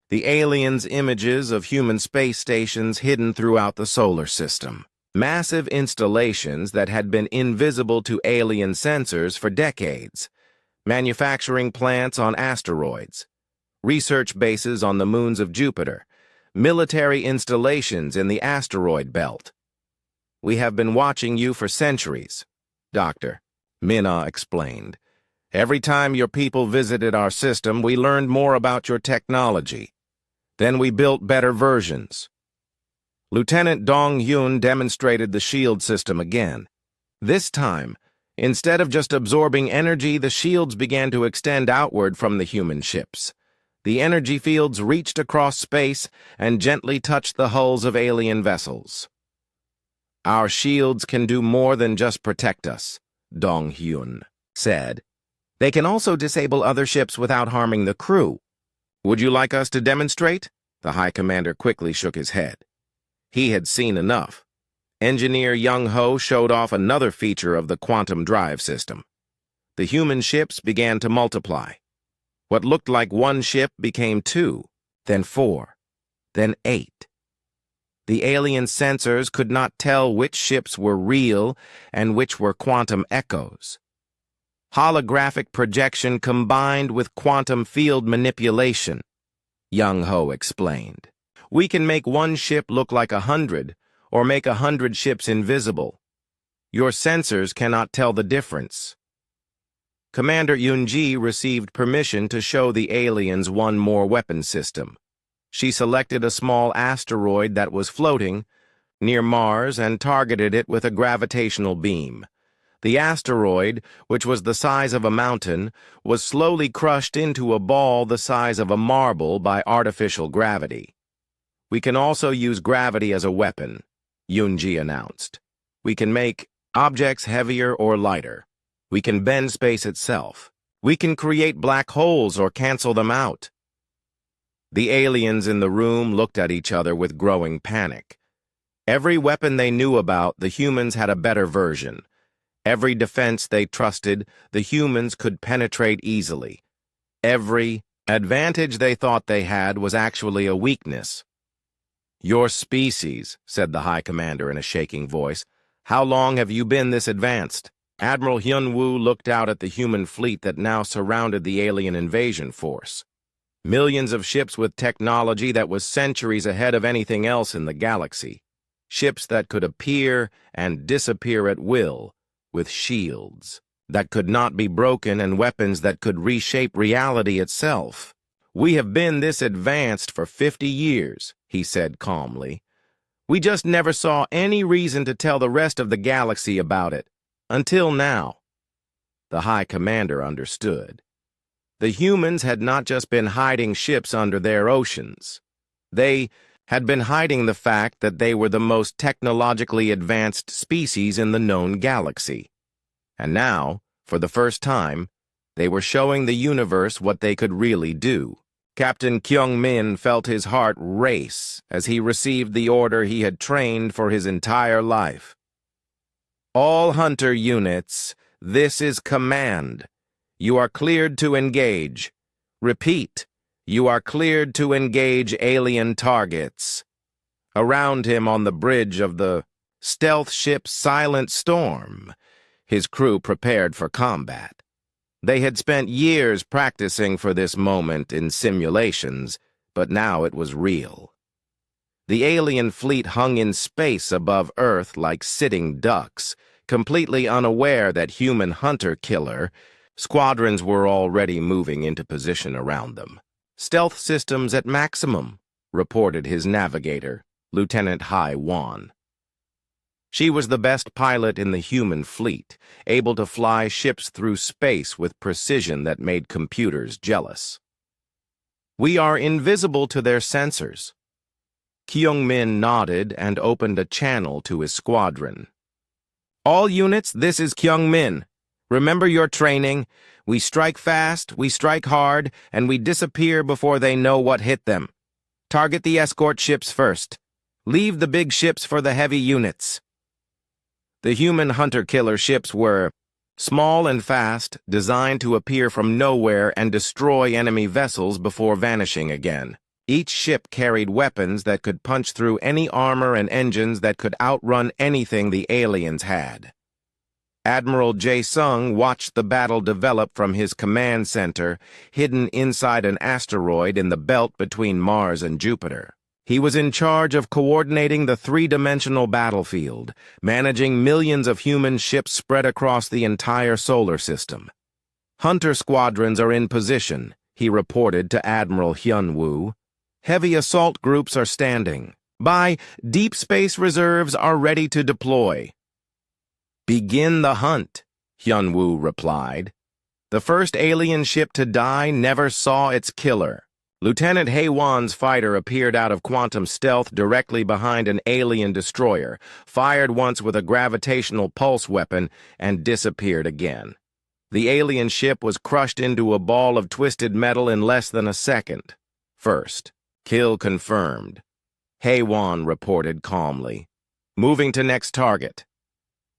the aliens' images of human space stations hidden throughout the solar system. Massive installations that had been invisible to alien sensors for decades. Manufacturing plants on asteroids. Research bases on the moons of Jupiter. Military installations in the asteroid belt. "We have been watching you for centuries," Dr. Minna explained. "Every time your people visited our system, we learned more about your technology. Then we built better versions." Lieutenant Dong Hyun demonstrated the shield system again. This time, instead of just absorbing energy, the shields began to extend outward from the human ships. The energy fields reached across space and gently touched the hulls of alien vessels. "Our shields can do more than just protect us," Dong Hyun said. "They can also disable other ships without harming the crew. Would you like us to demonstrate?" The High Commander quickly shook his head. He had seen enough. Engineer Young Ho showed off another feature of the quantum drive system. The human ships began to multiply. What looked like one ship became 2, then 4, then 8. The alien sensors could not tell which ships were real and which were quantum echoes. Holographic projection combined with quantum field manipulation, Young Ho explained. "We can make one ship look like 100, or make 100 ships invisible. Your sensors cannot tell the difference." Commander Yunji received permission to show the aliens one more weapon system. She selected a small asteroid that was floating near Mars and targeted it with a gravitational beam. The asteroid, which was the size of a mountain, was slowly crushed into a ball the size of a marble by artificial gravity. "We can also use gravity as a weapon," Yunji announced. "We can make objects heavier or lighter. We can bend space itself. We can create black holes or cancel them out." The aliens in the room looked at each other with growing panic. Every weapon they knew about, the humans had a better version. Every defense they trusted, the humans could penetrate easily. Every advantage they thought they had was actually a weakness. "Your species," said the High Commander in a shaking voice. "How long have you been this advanced?" Admiral Hyun-woo looked out at the human fleet that now surrounded the alien invasion force. Millions of ships with technology that was centuries ahead of anything else in the galaxy. Ships that could appear and disappear at will, with shields that could not be broken and weapons that could reshape reality itself. "We have been this advanced for 50 years, he said calmly. "We just never saw any reason to tell the rest of the galaxy about it. Until now." The High Commander understood. The humans had not just been hiding ships under their oceans. They had been hiding the fact that they were the most technologically advanced species in the known galaxy. And now, for the first time, they were showing the universe what they could really do. Captain Kyung-min felt his heart race as he received the order he had trained for his entire life. "All hunter units, this is command. You are cleared to engage. Repeat, you are cleared to engage alien targets." Around him on the bridge of the stealth ship Silent Storm, his crew prepared for combat. They had spent years practicing for this moment in simulations, but now it was real. The alien fleet hung in space above Earth like sitting ducks, completely unaware that human hunter-killer squadrons were already moving into position around them. "Stealth systems at maximum," reported his navigator, Lieutenant Hai Wan. She was the best pilot in the human fleet, able to fly ships through space with precision that made computers jealous. "We are invisible to their sensors." Kyung-min nodded and opened a channel to his squadron. "All units, this is Kyung-min. Remember your training. We strike fast, we strike hard, and we disappear before they know what hit them. Target the escort ships first. Leave the big ships for the heavy units. The human hunter-killer ships were small and fast, designed to appear from nowhere and destroy enemy vessels before vanishing again. Each ship carried weapons that could punch through any armor and engines that could outrun anything the aliens had. Admiral Jae-sung watched the battle develop from his command center, hidden inside an asteroid in the belt between Mars and Jupiter. He was in charge of coordinating the three-dimensional battlefield, managing millions of human ships spread across the entire solar system. Hunter squadrons are in position, he reported to Admiral Hyun-woo. Heavy assault groups are standing by. Deep space reserves are ready to deploy. Begin the hunt, Hyun-woo replied. The first alien ship to die never saw its killer. Lieutenant Haewon's fighter appeared out of quantum stealth directly behind an alien destroyer, fired once with a gravitational pulse weapon, and disappeared again. The alien ship was crushed into a ball of twisted metal in less than a second. First, kill confirmed, Haewon reported calmly. Moving to next target.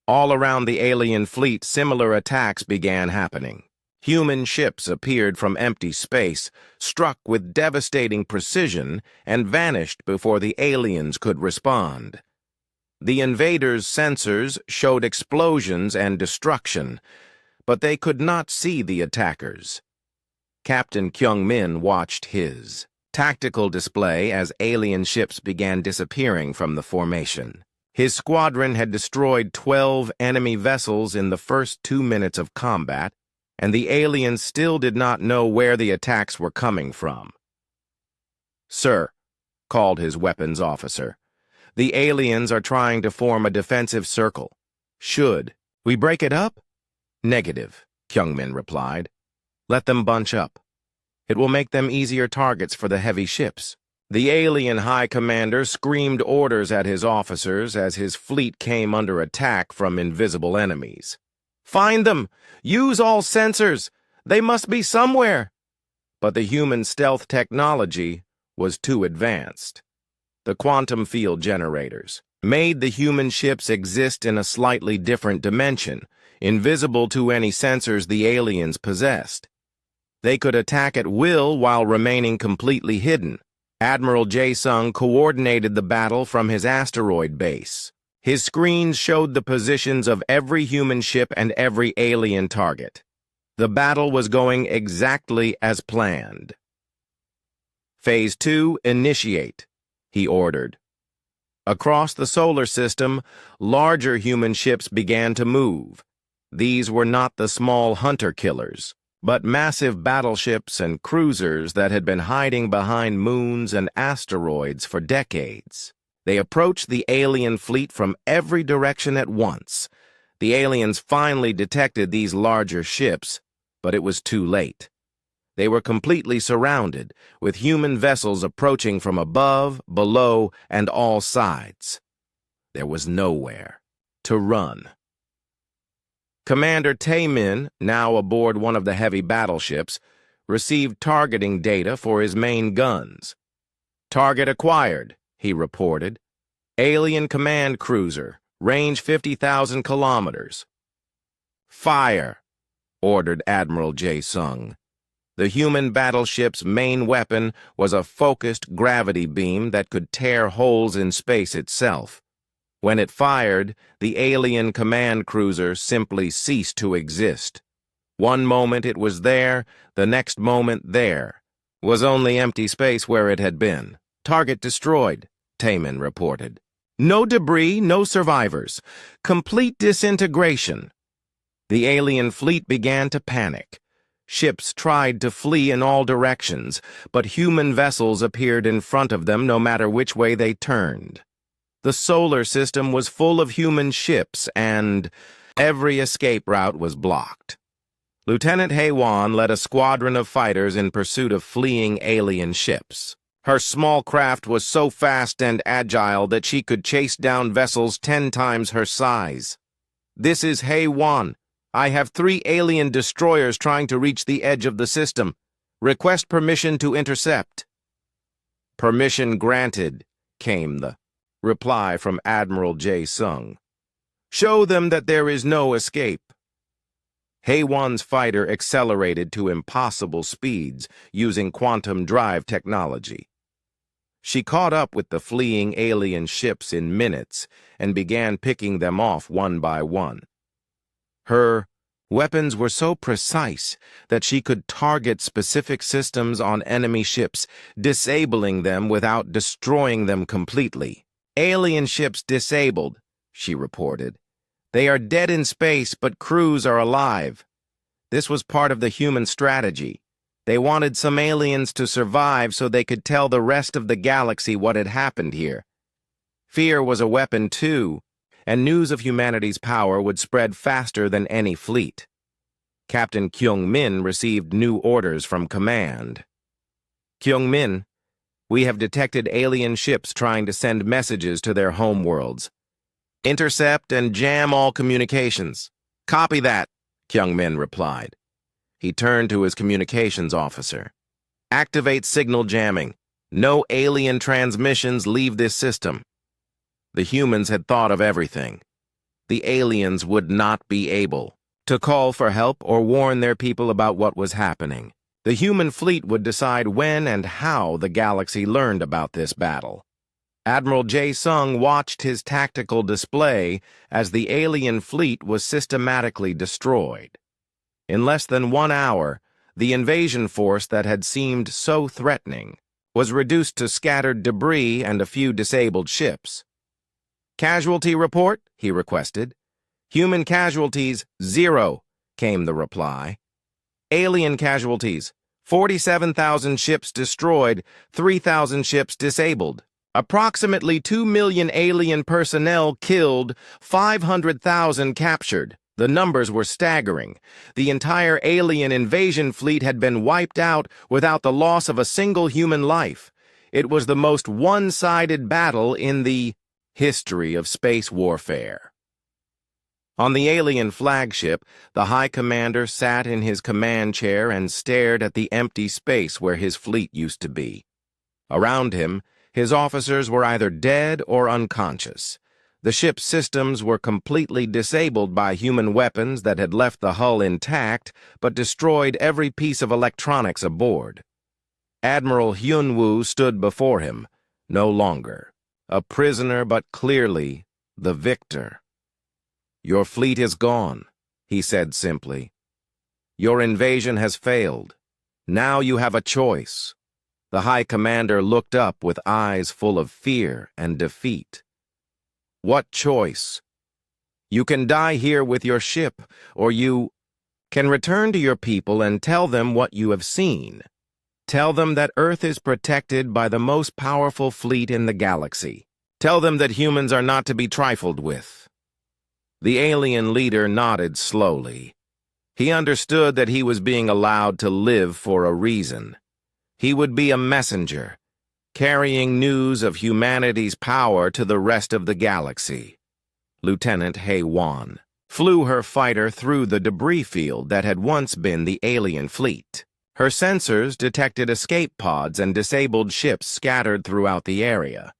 All around the alien fleet, similar attacks began happening. Human ships appeared from empty space, struck with devastating precision, and vanished before the aliens could respond. The invaders' sensors showed explosions and destruction, but they could not see the attackers. Captain Kyung-min watched his tactical display as alien ships began disappearing from the formation. His squadron had destroyed 12 enemy vessels in the first 2 minutes of combat, and the aliens still did not know where the attacks were coming from. "Sir," called his weapons officer, "the aliens are trying to form a defensive circle. Should we break it up?" "Negative," Kyung-min replied. "Let them bunch up. It will make them easier targets for the heavy ships." The alien high commander screamed orders at his officers as his fleet came under attack from invisible enemies. "Find them! Use all sensors! They must be somewhere!" But the human stealth technology was too advanced. The quantum field generators made the human ships exist in a slightly different dimension, invisible to any sensors the aliens possessed. They could attack at will while remaining completely hidden. Admiral Jae-sung coordinated the battle from his asteroid base. His screens showed the positions of every human ship and every alien target. The battle was going exactly as planned. "Phase 2, initiate," he ordered. Across the solar system, larger human ships began to move. These were not the small hunter-killers, but massive battleships and cruisers that had been hiding behind moons and asteroids for decades. They approached the alien fleet from every direction at once. The aliens finally detected these larger ships, but it was too late. They were completely surrounded, with human vessels approaching from above, below, and all sides. There was nowhere to run. Commander Tae-min, now aboard one of the heavy battleships, received targeting data for his main guns. "Target acquired," he reported. "Alien command cruiser, range 50,000 kilometers. "Fire," ordered Admiral Jae-sung. The human battleship's main weapon was a focused gravity beam that could tear holes in space itself. When it fired, the alien command cruiser simply ceased to exist. One moment it was there, the next moment there. Was only empty space where it had been. "Target destroyed," Tae-min reported. "No debris, no survivors. Complete disintegration." The alien fleet began to panic. Ships tried to flee in all directions, but human vessels appeared in front of them no matter which way they turned. The solar system was full of human ships, and every escape route was blocked. Lieutenant Haewon led a squadron of fighters in pursuit of fleeing alien ships. Her small craft was so fast and agile that she could chase down vessels 10 times her size. "This is Haewon. I have 3 alien destroyers trying to reach the edge of the system. Request permission to intercept." "Permission granted," came the reply from Admiral J. Sung. "Show them that there is no escape." HFY's fighter accelerated to impossible speeds using quantum drive technology. She caught up with the fleeing alien ships in minutes and began picking them off one by one. Her weapons were so precise that she could target specific systems on enemy ships, disabling them without destroying them completely. "Alien ships disabled," she reported. "They are dead in space, but crews are alive. This was part of the human strategy. They wanted some aliens to survive so they could tell the rest of the galaxy what had happened here. Fear was a weapon too, and news of humanity's power would spread faster than any fleet." Captain Kyung-min received new orders from command. "Kyung-min, we have detected alien ships trying to send messages to their homeworlds. Intercept and jam all communications." "Copy that," Kyung-min replied. He turned to his communications officer. "Activate signal jamming. No alien transmissions leave this system." The humans had thought of everything. The aliens would not be able to call for help or warn their people about what was happening. The human fleet would decide when and how the galaxy learned about this battle. Admiral J. Sung watched his tactical display as the alien fleet was systematically destroyed. In less than 1 hour, the invasion force that had seemed so threatening was reduced to scattered debris and a few disabled ships. "Casualty report?" he requested. "Human casualties, 0, came the reply. "Alien casualties, 47,000 ships destroyed, 3,000 ships disabled. Approximately 2 million alien personnel killed, 500,000 captured." The numbers were staggering. The entire alien invasion fleet had been wiped out without the loss of a single human life. It was the most one-sided battle in the history of space warfare. On the alien flagship, the High Commander sat in his command chair and stared at the empty space where his fleet used to be. Around him, his officers were either dead or unconscious. The ship's systems were completely disabled by human weapons that had left the hull intact but destroyed every piece of electronics aboard. Admiral Hyun-woo stood before him, no longer a prisoner but clearly the victor. "Your fleet is gone," he said simply. "Your invasion has failed. Now you have a choice." The High Commander looked up with eyes full of fear and defeat. "What choice?" "You can die here with your ship, or you can return to your people and tell them what you have seen. Tell them that Earth is protected by the most powerful fleet in the galaxy. Tell them that humans are not to be trifled with." The alien leader nodded slowly. He understood that he was being allowed to live for a reason. He would be a messenger, carrying news of humanity's power to the rest of the galaxy. Lieutenant HFY flew her fighter through the debris field that had once been the alien fleet. Her sensors detected escape pods and disabled ships scattered throughout the area.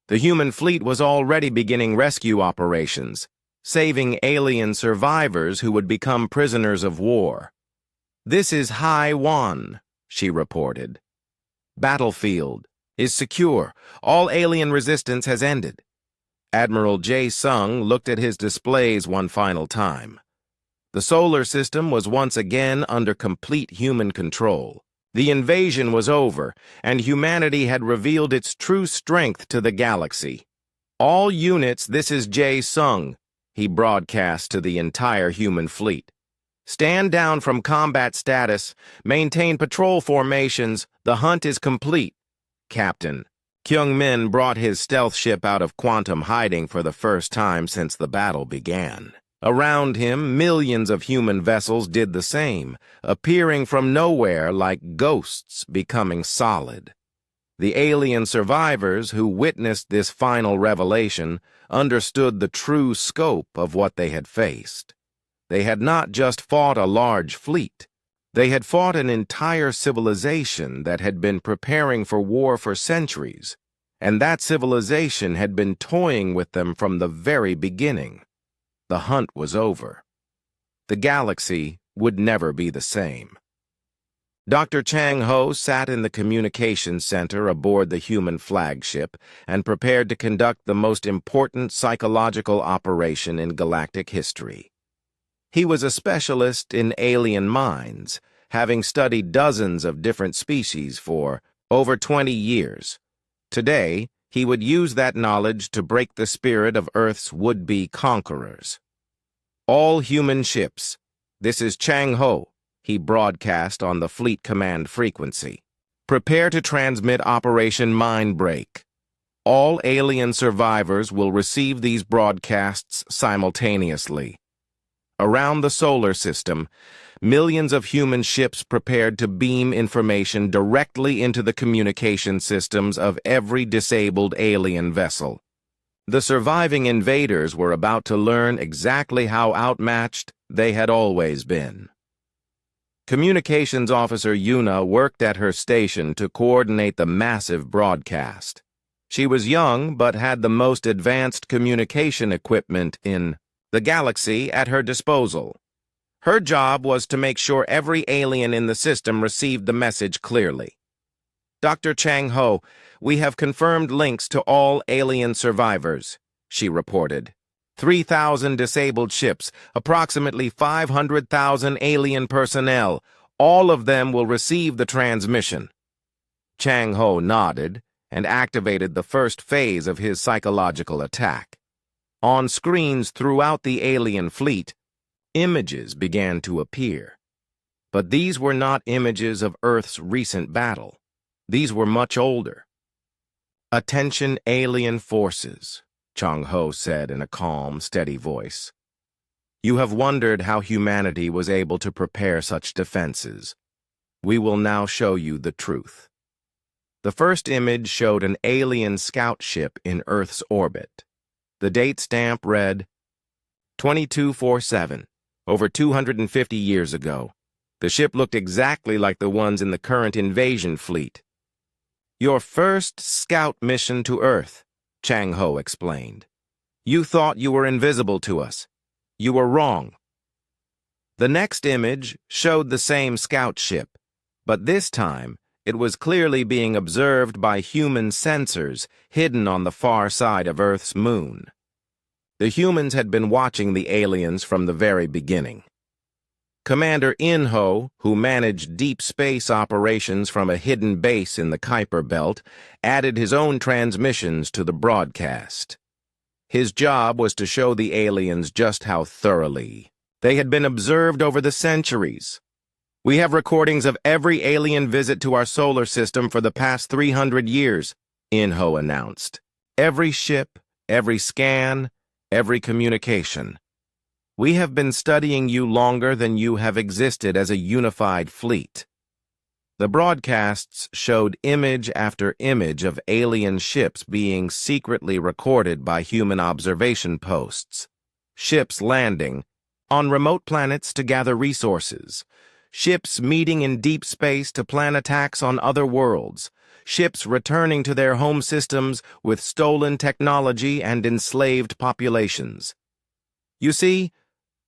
The human fleet was already beginning rescue operations, saving alien survivors who would become prisoners of war. "This is HFY," she reported. "Battlefield is secure. All alien resistance has ended." Admiral J. Sung looked at his displays one final time. The solar system was once again under complete human control. The invasion was over, and humanity had revealed its true strength to the galaxy. "All units, this is J. Sung," he broadcast to the entire human fleet. "Stand down from combat status, maintain patrol formations, the hunt is complete." Captain Kyung-min brought his stealth ship out of quantum hiding for the first time since the battle began. Around him, millions of human vessels did the same, appearing from nowhere like ghosts becoming solid. The alien survivors who witnessed this final revelation understood the true scope of what they had faced. They had not just fought a large fleet. They had fought an entire civilization that had been preparing for war for centuries, and that civilization had been toying with them from the very beginning. The hunt was over. The galaxy would never be the same. Dr. Chang Ho sat in the communications center aboard the human flagship and prepared to conduct the most important psychological operation in galactic history. He was a specialist in alien minds, having studied dozens of different species for over 20 years. Today, he would use that knowledge to break the spirit of Earth's would-be conquerors. All human ships. This is Chang Ho, he broadcast on the Fleet Command frequency. Prepare to transmit Operation Mindbreak. All alien survivors will receive these broadcasts simultaneously. Around the solar system, millions of human ships prepared to beam information directly into the communication systems of every disabled alien vessel. The surviving invaders were about to learn exactly how outmatched they had always been. Communications Officer Yuna worked at her station to coordinate the massive broadcast. She was young but had the most advanced communication equipment in the galaxy at her disposal. Her job was to make sure every alien in the system received the message clearly. Dr. Chang Ho, we have confirmed links to all alien survivors, she reported. 3,000 disabled ships, approximately 500,000 alien personnel. All of them will receive the transmission. Chang Ho nodded and activated the first phase of his psychological attack. On screens throughout the alien fleet, images began to appear. But these were not images of Earth's recent battle. These were much older. Attention alien forces, Chang Ho said in a calm, steady voice. You have wondered how humanity was able to prepare such defenses. We will now show you the truth. The first image showed an alien scout ship in Earth's orbit. The date stamp read 2247, over 250 years ago. The ship looked exactly like the ones in the current invasion fleet. Your first scout mission to Earth, Chang Ho explained. You thought you were invisible to us. You were wrong. The next image showed the same scout ship, but this time it was clearly being observed by human sensors hidden on the far side of Earth's moon. The humans had been watching the aliens from the very beginning. Commander In-Ho, who managed deep space operations from a hidden base in the Kuiper Belt, added his own transmissions to the broadcast. His job was to show the aliens just how thoroughly they had been observed over the centuries. We have recordings of every alien visit to our solar system for the past 300 years, In-Ho announced. Every ship, every scan, every communication. We have been studying you longer than you have existed as a unified fleet. The broadcasts showed image after image of alien ships being secretly recorded by human observation posts. Ships landing on remote planets to gather resources. Ships meeting in deep space to plan attacks on other worlds. Ships returning to their home systems with stolen technology and enslaved populations. You see,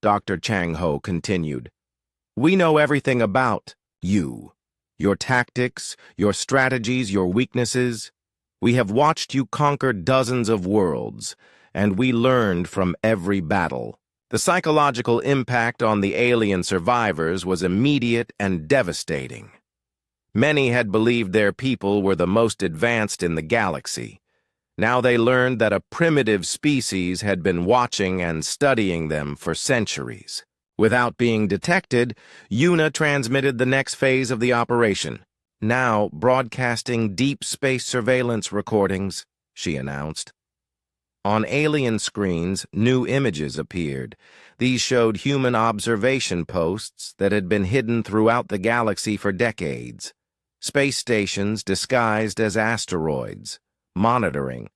Dr. Chang Ho continued, we know everything about you, your tactics, your strategies, your weaknesses. We have watched you conquer dozens of worlds, and we learned from every battle. The psychological impact on the alien survivors was immediate and devastating. Many had believed their people were the most advanced in the galaxy. Now they learned that a primitive species had been watching and studying them for centuries. Without being detected, Yuna transmitted the next phase of the operation. Now broadcasting deep space surveillance recordings, she announced. On alien screens, new images appeared. These showed human observation posts that had been hidden throughout the galaxy for decades. Space stations disguised as asteroids. Monitoring.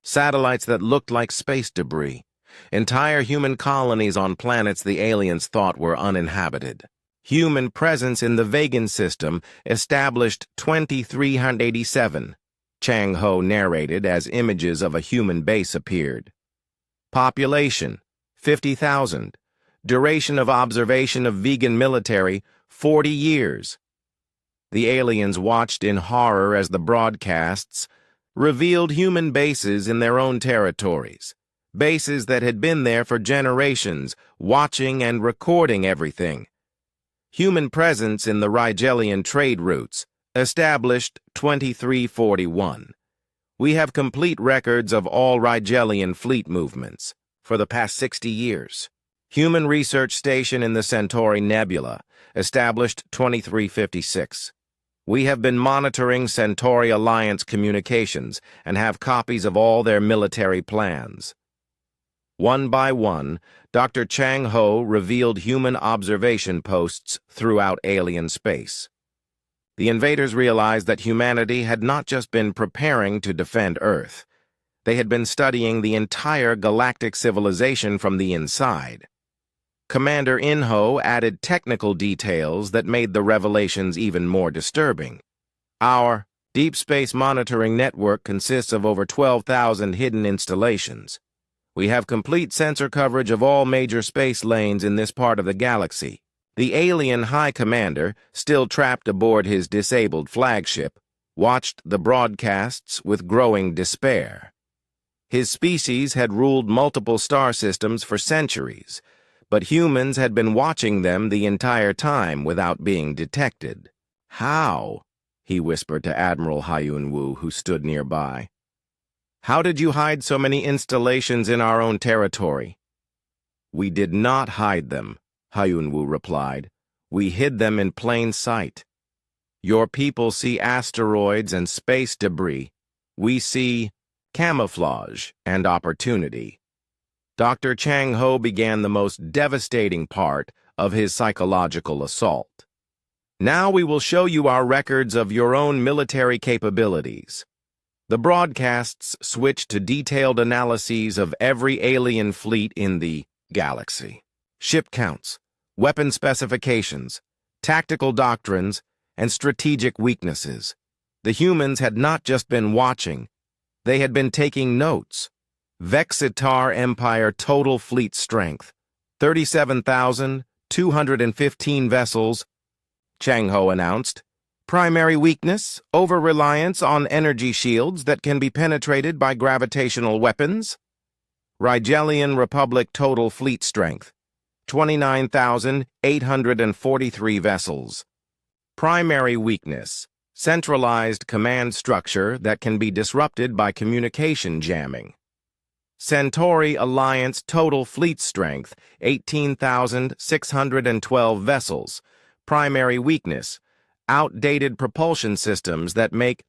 Satellites that looked like space debris. Entire human colonies on planets the aliens thought were uninhabited. Human presence in the Vegan system established 2387, Chang Ho narrated as images of a human base appeared. Population, 50,000. Duration of observation of vegan military, 40 years. The aliens watched in horror as the broadcasts revealed human bases in their own territories, bases that had been there for generations, watching and recording everything. Human presence in the Rigelian trade routes, established 2341. We have complete records of all Rigelian fleet movements for the past 60 years. Human Research Station in the Centauri Nebula, established 2356. We have been monitoring Centauri Alliance communications and have copies of all their military plans. One by one, Dr. Chang Ho revealed human observation posts throughout alien space. The invaders realized that humanity had not just been preparing to defend Earth. They had been studying the entire galactic civilization from the inside. Commander In-Ho added technical details that made the revelations even more disturbing. Our deep space monitoring network consists of over 12,000 hidden installations. We have complete sensor coverage of all major space lanes in this part of the galaxy. The alien High Commander, still trapped aboard his disabled flagship, watched the broadcasts with growing despair. His species had ruled multiple star systems for centuries, but humans had been watching them the entire time without being detected. "How?" he whispered to Admiral Hyun-woo, who stood nearby. "How did you hide so many installations in our own territory?" "We did not hide them," Hyun-woo replied. "We hid them in plain sight. Your people see asteroids and space debris. We see camouflage and opportunity." Dr. Chang Ho began the most devastating part of his psychological assault. "Now we will show you our records of your own military capabilities." The broadcasts switched to detailed analyses of every alien fleet in the galaxy. Ship counts, weapon specifications, tactical doctrines, and strategic weaknesses. The humans had not just been watching, they had been taking notes. Vexitar Empire total fleet strength, 37,215 vessels, Chang Ho announced. Primary weakness, over-reliance on energy shields that can be penetrated by gravitational weapons. Rigelian Republic total fleet strength, 29,843 vessels. Primary weakness, centralized command structure that can be disrupted by communication jamming. Centauri Alliance total fleet strength, 18,612 vessels. Primary weakness, outdated propulsion systems that make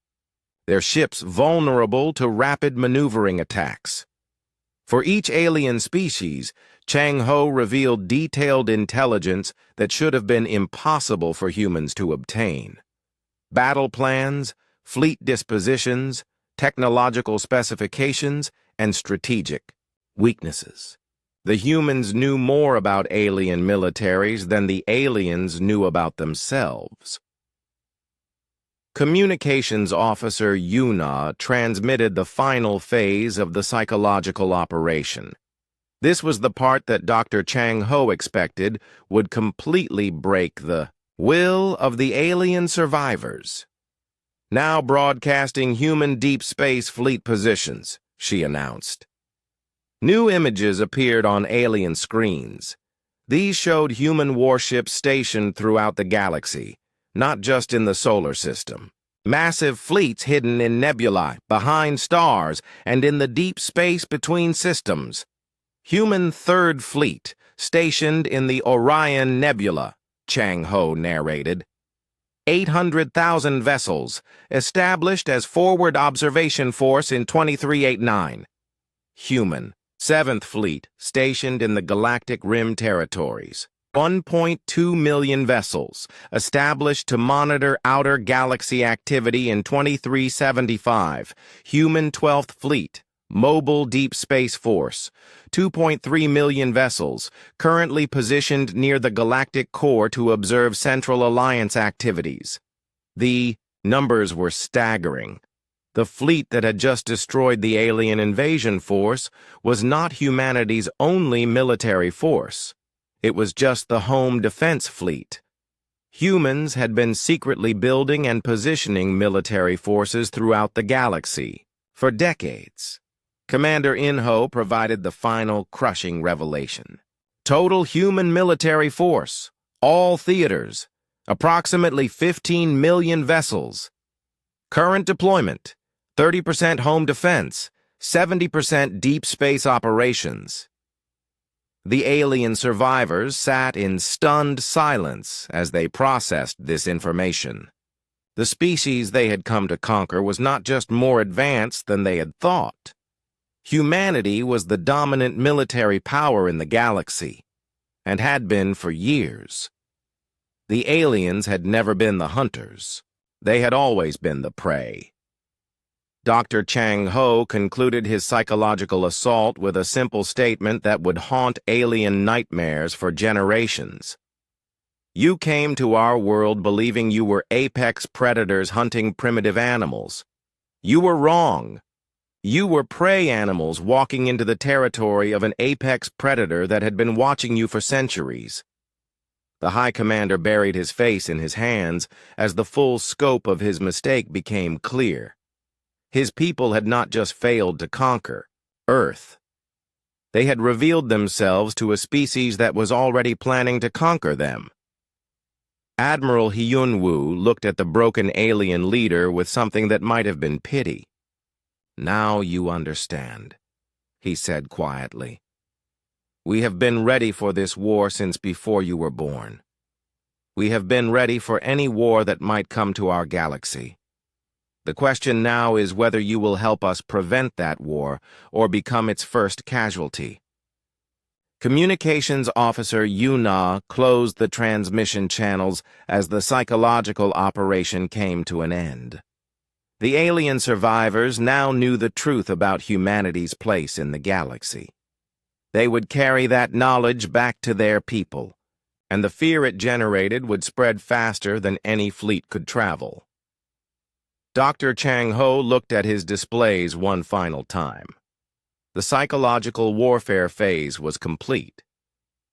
their ships vulnerable to rapid maneuvering attacks. For each alien species, Chang Ho revealed detailed intelligence that should have been impossible for humans to obtain. Battle plans, fleet dispositions, technological specifications, and strategic weaknesses. The humans knew more about alien militaries than the aliens knew about themselves. Communications Officer Yuna transmitted the final phase of the psychological operation. This was the part that Dr. Chang Ho expected would completely break the will of the alien survivors. "Now broadcasting human deep space fleet positions," she announced. New images appeared on alien screens. These showed human warships stationed throughout the galaxy, not just in the solar system. Massive fleets hidden in nebulae, behind stars, and in the deep space between systems. Human Third Fleet, stationed in the Orion Nebula, Chang Ho narrated. 800,000 vessels, established as forward observation force in 2389. Human Seventh Fleet, stationed in the Galactic Rim territories. 1.2 million vessels, established to monitor outer galaxy activity in 2375. Human 12th Fleet, Mobile Deep Space Force, 2.3 million vessels, currently positioned near the galactic core to observe Central Alliance activities. The numbers were staggering. The fleet that had just destroyed the alien invasion force was not humanity's only military force. It was just the home defense fleet. Humans had been secretly building and positioning military forces throughout the galaxy for decades. Commander Inho provided the final crushing revelation. Total human military force, all theaters, approximately 15 million vessels. Current deployment, 30% home defense, 70% deep space operations. The alien survivors sat in stunned silence as they processed this information. The species they had come to conquer was not just more advanced than they had thought. Humanity was the dominant military power in the galaxy, and had been for years. The aliens had never been the hunters. They had always been the prey. Dr. Chang Ho concluded his psychological assault with a simple statement that would haunt alien nightmares for generations. You came to our world believing you were apex predators hunting primitive animals. You were wrong. You were prey animals walking into the territory of an apex predator that had been watching you for centuries. The High Commander buried his face in his hands as the full scope of his mistake became clear. His people had not just failed to conquer Earth. They had revealed themselves to a species that was already planning to conquer them. Admiral Hyun-woo looked at the broken alien leader with something that might have been pity. Now you understand, he said quietly. We have been ready for this war since before you were born. We have been ready for any war that might come to our galaxy. The question now is whether you will help us prevent that war or become its first casualty. Communications Officer Yuna closed the transmission channels as the psychological operation came to an end. The alien survivors now knew the truth about humanity's place in the galaxy. They would carry that knowledge back to their people, and the fear it generated would spread faster than any fleet could travel. Dr. Chang Ho looked at his displays one final time. The psychological warfare phase was complete.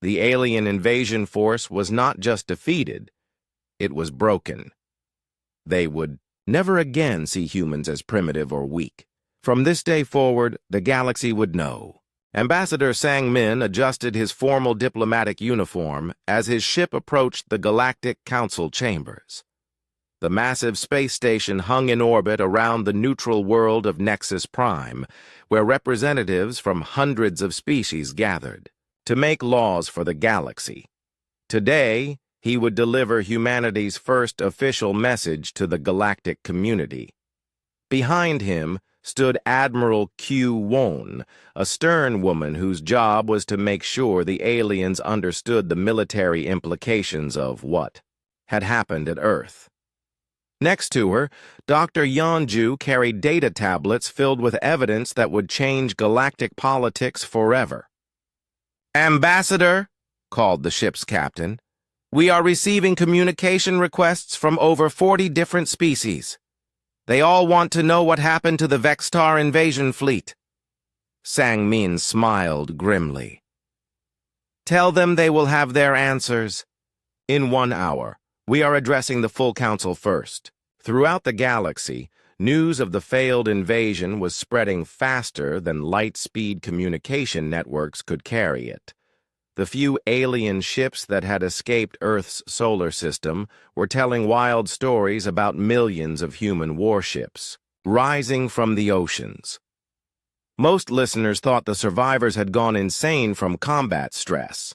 The alien invasion force was not just defeated, it was broken. They would never again see humans as primitive or weak. From this day forward, the galaxy would know. Ambassador Sang-min adjusted his formal diplomatic uniform as his ship approached the Galactic Council chambers. The massive space station hung in orbit around the neutral world of Nexus Prime, where representatives from hundreds of species gathered to make laws for the galaxy. Today, he would deliver humanity's first official message to the galactic community. Behind him stood Admiral Q Won, a stern woman whose job was to make sure the aliens understood the military implications of what had happened at Earth. Next to her, Dr. Yeonju carried data tablets filled with evidence that would change galactic politics forever. "Ambassador," called the ship's captain, "we are receiving communication requests from over 40 different species. They all want to know what happened to the Vextar invasion fleet." Sang-min smiled grimly. "Tell them they will have their answers in 1 hour. We are addressing the full council first." Throughout the galaxy, news of the failed invasion was spreading faster than light-speed communication networks could carry it. The few alien ships that had escaped Earth's solar system were telling wild stories about millions of human warships rising from the oceans. Most listeners thought the survivors had gone insane from combat stress.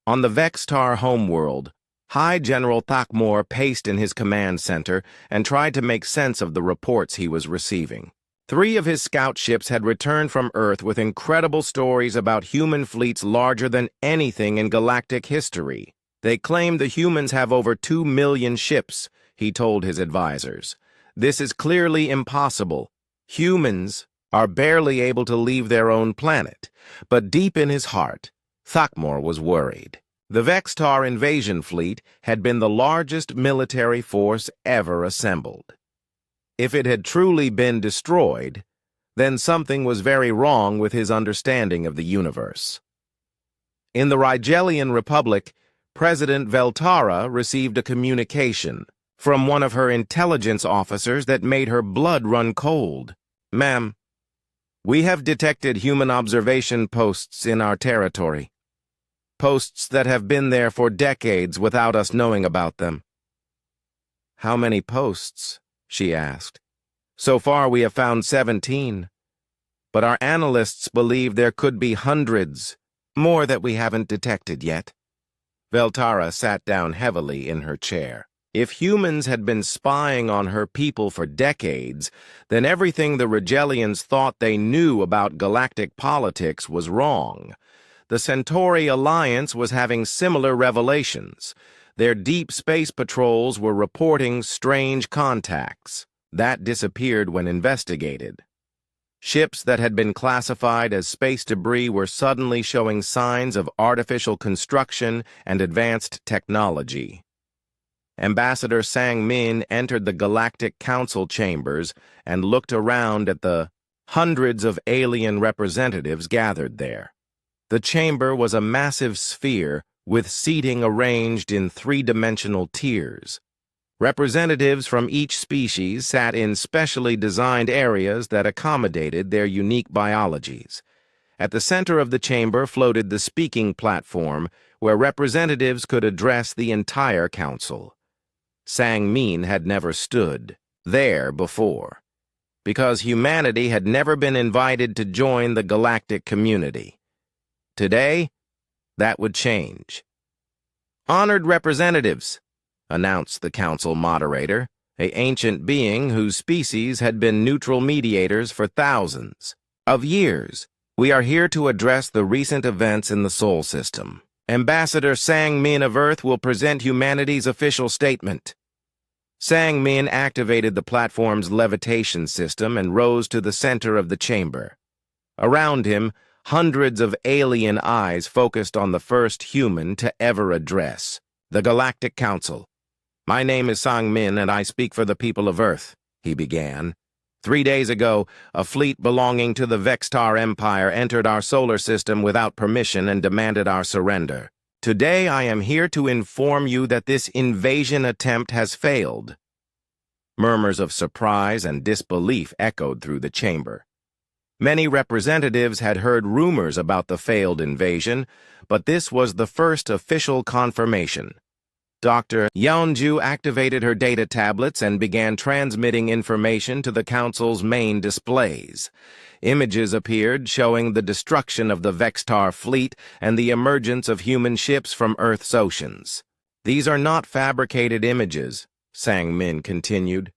On the Vextar homeworld, High General Thakmor paced in his command center and tried to make sense of the reports he was receiving. 3 of his scout ships had returned from Earth with incredible stories about human fleets larger than anything in galactic history. They claimed the humans have over 2 million ships, he told his advisors. This is clearly impossible. Humans are barely able to leave their own planet, but deep in his heart, Thakmor was worried. The Vextar invasion fleet had been the largest military force ever assembled. If it had truly been destroyed, then something was very wrong with his understanding of the universe. In the Rigelian Republic, President Veltara received a communication from one of her intelligence officers that made her blood run cold. "Ma'am, we have detected human observation posts in our territory. Posts that have been there for decades without us knowing about them." "How many posts?" she asked. "So far we have found 17. But our analysts believe there could be hundreds, more that we haven't detected yet." Veltara sat down heavily in her chair. If humans had been spying on her people for decades, then everything the Rigelians thought they knew about galactic politics was wrong. The Centauri Alliance was having similar revelations. Their deep space patrols were reporting strange contacts that disappeared when investigated. Ships that had been classified as space debris were suddenly showing signs of artificial construction and advanced technology. Ambassador Sang-min entered the Galactic Council chambers and looked around at the hundreds of alien representatives gathered there. The chamber was a massive sphere with seating arranged in three-dimensional tiers. Representatives from each species sat in specially designed areas that accommodated their unique biologies. At the center of the chamber floated the speaking platform, where representatives could address the entire council. Sang-min had never stood there before, because humanity had never been invited to join the galactic community. Today, that would change. "Honored representatives," announced the council moderator, an ancient being whose species had been neutral mediators for thousands of years. "We are here to address the recent events in the Sol system. Ambassador Sang-min of Earth will present humanity's official statement." Sang-min activated the platform's levitation system and rose to the center of the chamber. Around him, hundreds of alien eyes focused on the first human to ever address the Galactic Council. "My name is Sang-min, and I speak for the people of Earth," he began. 3 days ago, a fleet belonging to the Vextar Empire entered our solar system without permission and demanded our surrender. Today, I am here to inform you that this invasion attempt has failed." Murmurs of surprise and disbelief echoed through the chamber. Many representatives had heard rumors about the failed invasion, but this was the first official confirmation. Dr. Yeonju activated her data tablets and began transmitting information to the Council's main displays. Images appeared showing the destruction of the Vextar fleet and the emergence of human ships from Earth's oceans. "These are not fabricated images," Sang-min continued.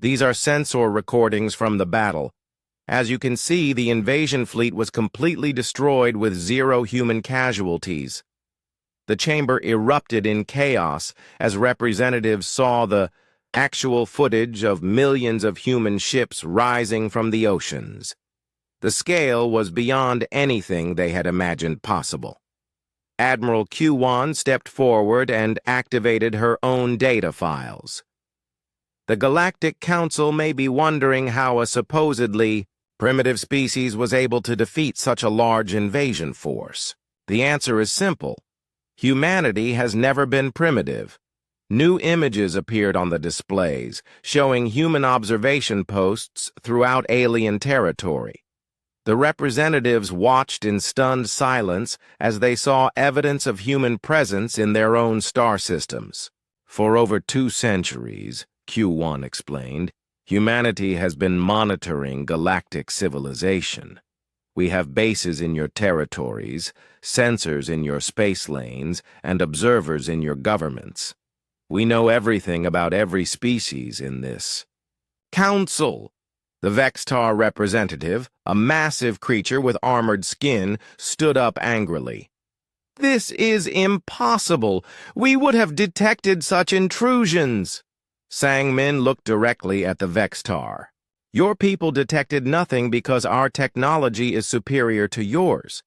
"These are sensor recordings from the battle. As you can see, the invasion fleet was completely destroyed with 0 human casualties." The chamber erupted in chaos as representatives saw the actual footage of millions of human ships rising from the oceans. The scale was beyond anything they had imagined possible. Admiral Q1 stepped forward and activated her own data files. "The Galactic Council may be wondering how a supposedly primitive species was able to defeat such a large invasion force. The answer is simple. Humanity has never been primitive. New images appeared on the displays, showing human observation posts throughout alien territory. The representatives watched in stunned silence as they saw evidence of human presence in their own star systems. "For over 2 centuries, Q1 explained, humanity has been monitoring galactic civilization. We have bases in your territories, sensors in your space lanes, and observers in your governments. We know everything about every species in this council." The Vextar representative, a massive creature with armored skin, stood up angrily. "This is impossible. We would have detected such intrusions." Sang-min looked directly at the Vextar. Your people detected nothing because our technology is superior to yours.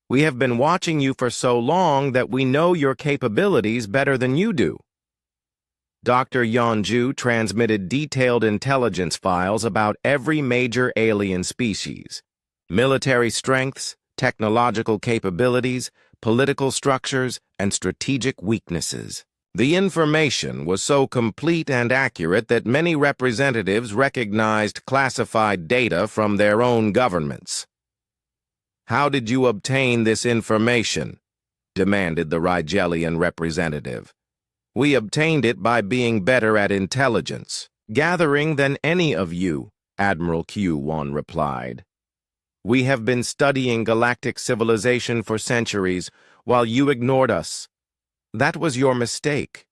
We have been watching you for so long that we know your capabilities better than you do. Dr. Yonju transmitted detailed intelligence files about every major alien species, military strengths, technological capabilities, political structures, and strategic weaknesses. The information was so complete and accurate that many representatives recognized classified data from their own governments. "How did you obtain this information?" demanded the Rigelian representative. "We obtained it by being better at intelligence gathering than any of you," Admiral Q1 replied. "We have been studying galactic civilization for centuries while you ignored us. That was your mistake."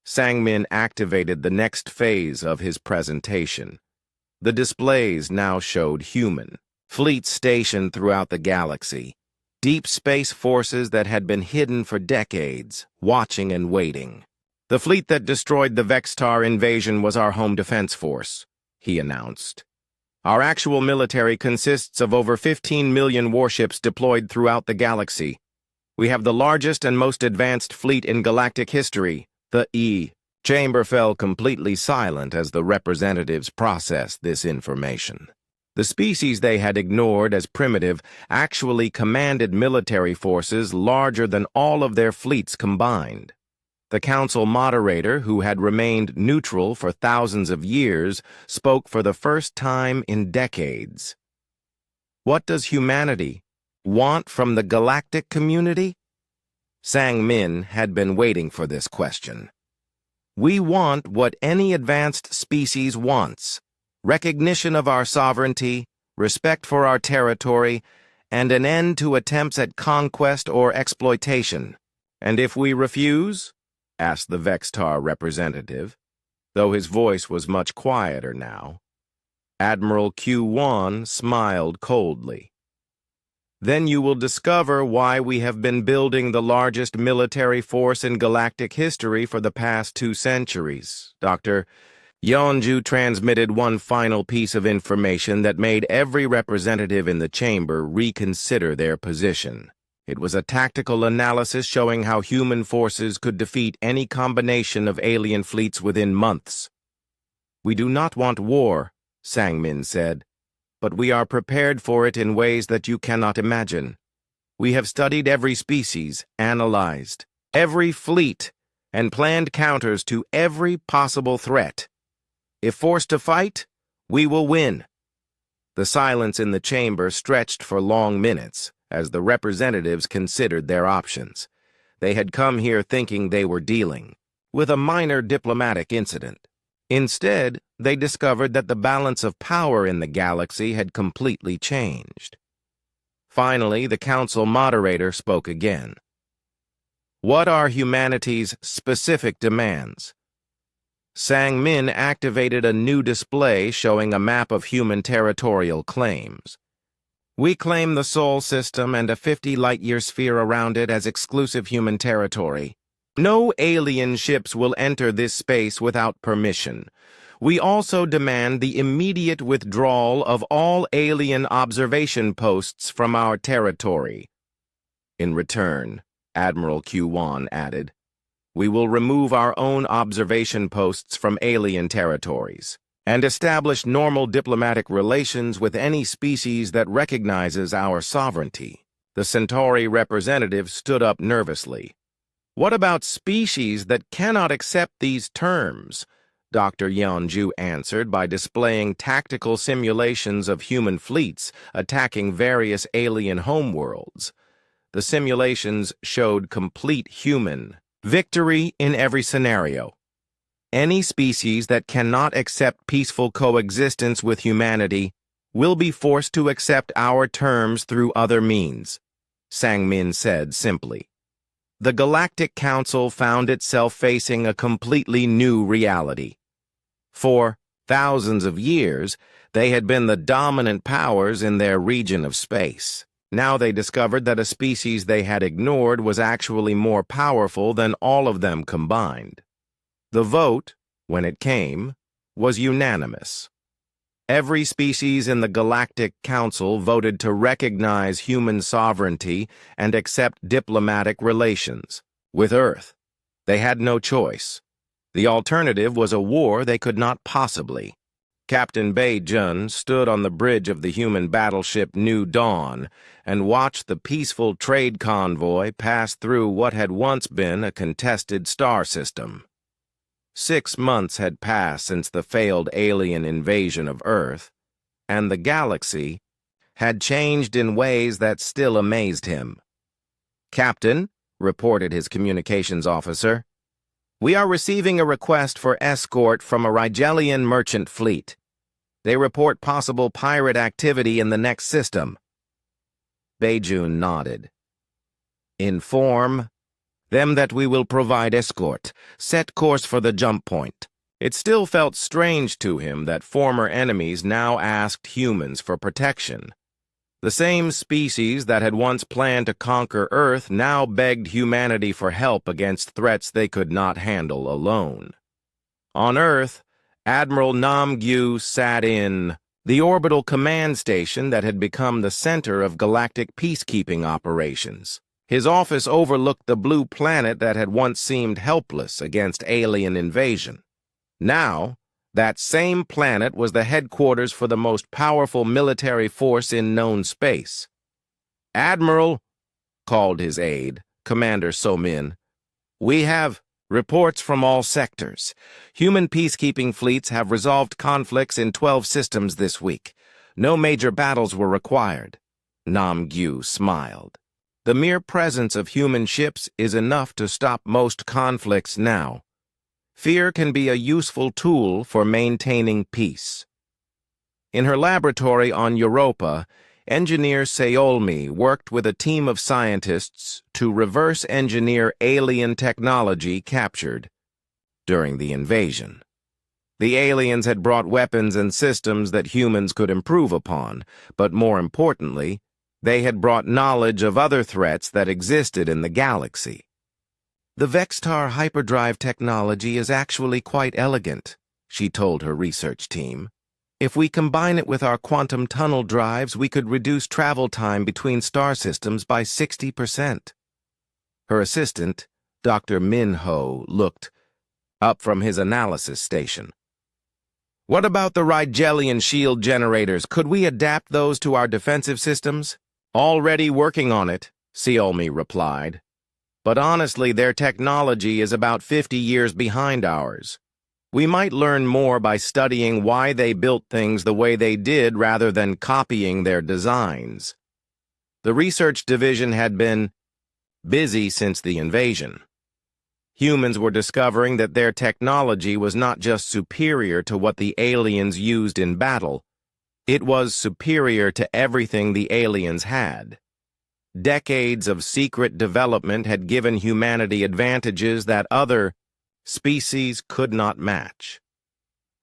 Sangmin activated the next phase of his presentation. The displays now showed human fleets stationed throughout the galaxy, deep space forces that had been hidden for decades, watching and waiting. "The fleet that destroyed the Vextar invasion was our home defense force," he announced. "Our actual military consists of over 15 million warships deployed throughout the galaxy. We have the largest and most advanced fleet in galactic history, the E." Chamber fell completely silent as the representatives processed this information. The species they had ignored as primitive actually commanded military forces larger than all of their fleets combined. The council moderator, who had remained neutral for thousands of years, spoke for the first time in decades. "What does humanity want from the galactic community?" Sangmin had been waiting for this question. "We want what any advanced species wants: recognition of our sovereignty, respect for our territory, and an end to attempts at conquest or exploitation." "And if we refuse?" asked the Vextar representative, though his voice was much quieter now. Admiral Q1 smiled coldly. "Then you will discover why we have been building the largest military force in galactic history for the past 2 centuries, Dr. Yonju transmitted one final piece of information that made every representative in the chamber reconsider their position. It was a tactical analysis showing how human forces could defeat any combination of alien fleets within months. "We do not want war," Sangmin said, "but we are prepared for it in ways that you cannot imagine. We have studied every species, analyzed every fleet, and planned counters to every possible threat. If forced to fight, we will win." The silence in the chamber stretched for long minutes as the representatives considered their options. They had come here thinking they were dealing with a minor diplomatic incident. Instead, they discovered that the balance of power in the galaxy had completely changed. Finally, the council moderator spoke again. "What are humanity's specific demands?" Sangmin activated a new display showing a map of human territorial claims. "We claim the Sol system and a 50-light-year sphere around it as exclusive human territory. No alien ships will enter this space without permission. We also demand the immediate withdrawal of all alien observation posts from our territory. In return," Admiral Q1 added, "we will remove our own observation posts from alien territories and establish normal diplomatic relations with any species that recognizes our sovereignty." The Centauri representative stood up nervously. "What about species that cannot accept these terms?" Dr. Yeonju answered by displaying tactical simulations of human fleets attacking various alien homeworlds. The simulations showed complete human victory in every scenario. Any species that cannot accept peaceful coexistence with humanity will be forced to accept our terms through other means, Sangmin said simply. The Galactic Council found itself facing a completely new reality. For thousands of years, they had been the dominant powers in their region of space. Now they discovered that a species they had ignored was actually more powerful than all of them combined. The vote, when it came, was unanimous. Every species in the Galactic Council voted to recognize human sovereignty and accept diplomatic relations with Earth. They had no choice. The alternative was a war they could not possibly. Captain Bei-jun stood on the bridge of the human battleship New Dawn and watched the peaceful trade convoy pass through what had once been a contested star system. 6 months had passed since the failed alien invasion of Earth, and the galaxy had changed in ways that still amazed him. "Captain," reported his communications officer, "we are receiving a request for escort from a Rigelian merchant fleet. They report possible pirate activity in the next system." Bei-jun nodded. "Inform them that we will provide escort. Set course for the jump point." It still felt strange to him that former enemies now asked humans for protection. The same species that had once planned to conquer Earth now begged humanity for help against threats they could not handle alone. On Earth, Admiral Nam-gyu sat in the orbital command station that had become the center of galactic peacekeeping operations. His office overlooked the blue planet that had once seemed helpless against alien invasion. Now, that same planet was the headquarters for the most powerful military force in known space. "Admiral," called his aide, Commander So-min, "we have reports from all sectors. Human peacekeeping fleets have resolved conflicts in 12 systems this week. No major battles were required." Nam-gyu smiled. "The mere presence of human ships is enough to stop most conflicts now. Fear can be a useful tool for maintaining peace." In her laboratory on Europa, engineer Seolmi worked with a team of scientists to reverse engineer alien technology captured during the invasion. The aliens had brought weapons and systems that humans could improve upon, but more importantly, they had brought knowledge of other threats that existed in the galaxy. "The Vextar hyperdrive technology is actually quite elegant," she told her research team. "If we combine it with our quantum tunnel drives, we could reduce travel time between star systems by 60%. Her assistant, Dr. Min-ho, looked up from his analysis station. "What about the Rigelian shield generators? Could we adapt those to our defensive systems?" "Already working on it," Seolmi replied. "But honestly, their technology is about 50 years behind ours. We might learn more by studying why they built things the way they did rather than copying their designs." The research division had been busy since the invasion. Humans were discovering that their technology was not just superior to what the aliens used in battle, it was superior to everything the aliens had. Decades of secret development had given humanity advantages that other species could not match.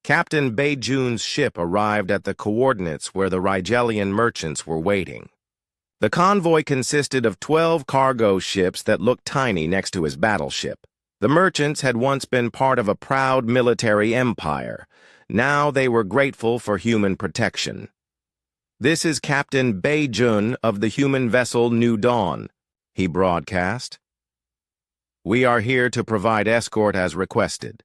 Captain Bei-jun's ship arrived at the coordinates where the Rigelian merchants were waiting. The convoy consisted of 12 cargo ships that looked tiny next to his battleship. The merchants had once been part of a proud military empire. Now they were grateful for human protection. "This is Captain Bei-jun of the human vessel New Dawn," he broadcast. "We are here to provide escort as requested."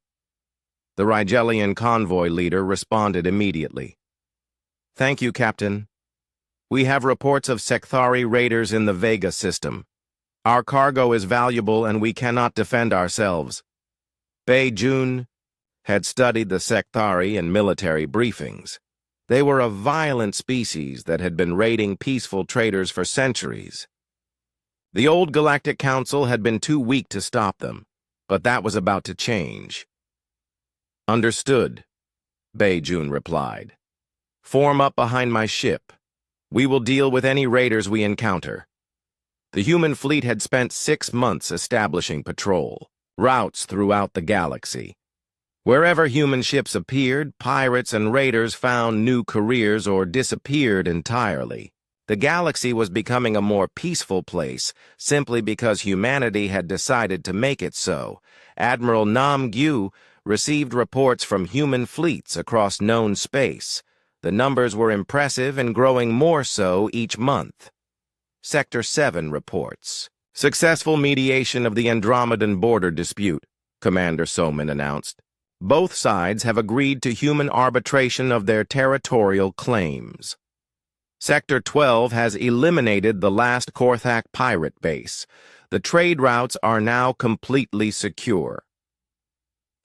The Rigelian convoy leader responded immediately. "Thank you, Captain. We have reports of Sekthari raiders in the Vega system. Our cargo is valuable and we cannot defend ourselves." Bei-jun had studied the Sekthari in military briefings. They were a violent species that had been raiding peaceful traders for centuries. The old Galactic Council had been too weak to stop them, but that was about to change. "Understood," Bei-jun replied. "Form up behind my ship. We will deal with any raiders we encounter." The human fleet had spent 6 months establishing patrol routes throughout the galaxy. Wherever human ships appeared, pirates and raiders found new careers or disappeared entirely. The galaxy was becoming a more peaceful place simply because humanity had decided to make it so. Admiral Nam-gyu received reports from human fleets across known space. The numbers were impressive and growing more so each month. Sector 7 reports. Successful mediation of the Andromedan border dispute, Commander Soman announced. Both sides have agreed to human arbitration of their territorial claims. Sector 12 has eliminated the last Korthak pirate base. The trade routes are now completely secure.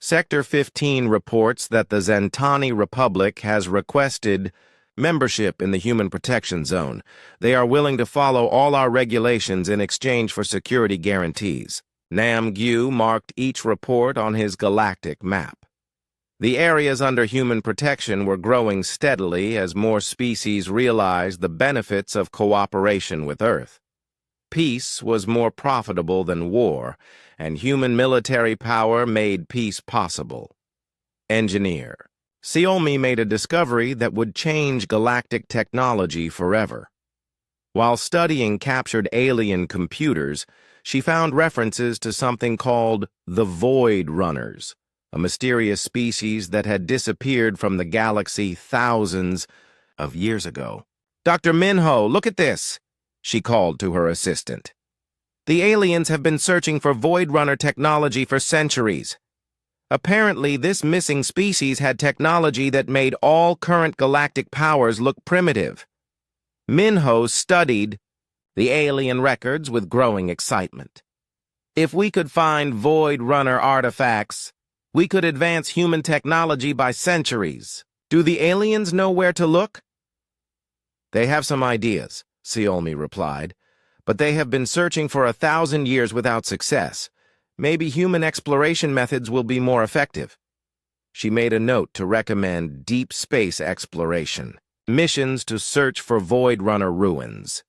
Sector 15 reports that the Zantani Republic has requested membership in the Human Protection Zone. They are willing to follow all our regulations in exchange for security guarantees. Nam Gyu marked each report on his galactic map. The areas under human protection were growing steadily as more species realized the benefits of cooperation with Earth. Peace was more profitable than war, and human military power made peace possible. Engineer. Xiaomi made a discovery that would change galactic technology forever. While studying captured alien computers, she found references to something called the Void Runners, a mysterious species that had disappeared from the galaxy thousands of years ago. "Dr. Minho, look at this," she called to her assistant. "The aliens have been searching for Void Runner technology for centuries. Apparently, this missing species had technology that made all current galactic powers look primitive." Minho studied the alien records with growing excitement. "If we could find Void Runner artifacts, we could advance human technology by centuries. Do the aliens know where to look?" "They have some ideas," Xiaomi replied, "but they have been searching for 1,000 years without success. Maybe human exploration methods will be more effective." She made a note to recommend deep space exploration, missions to search for Void Runner ruins.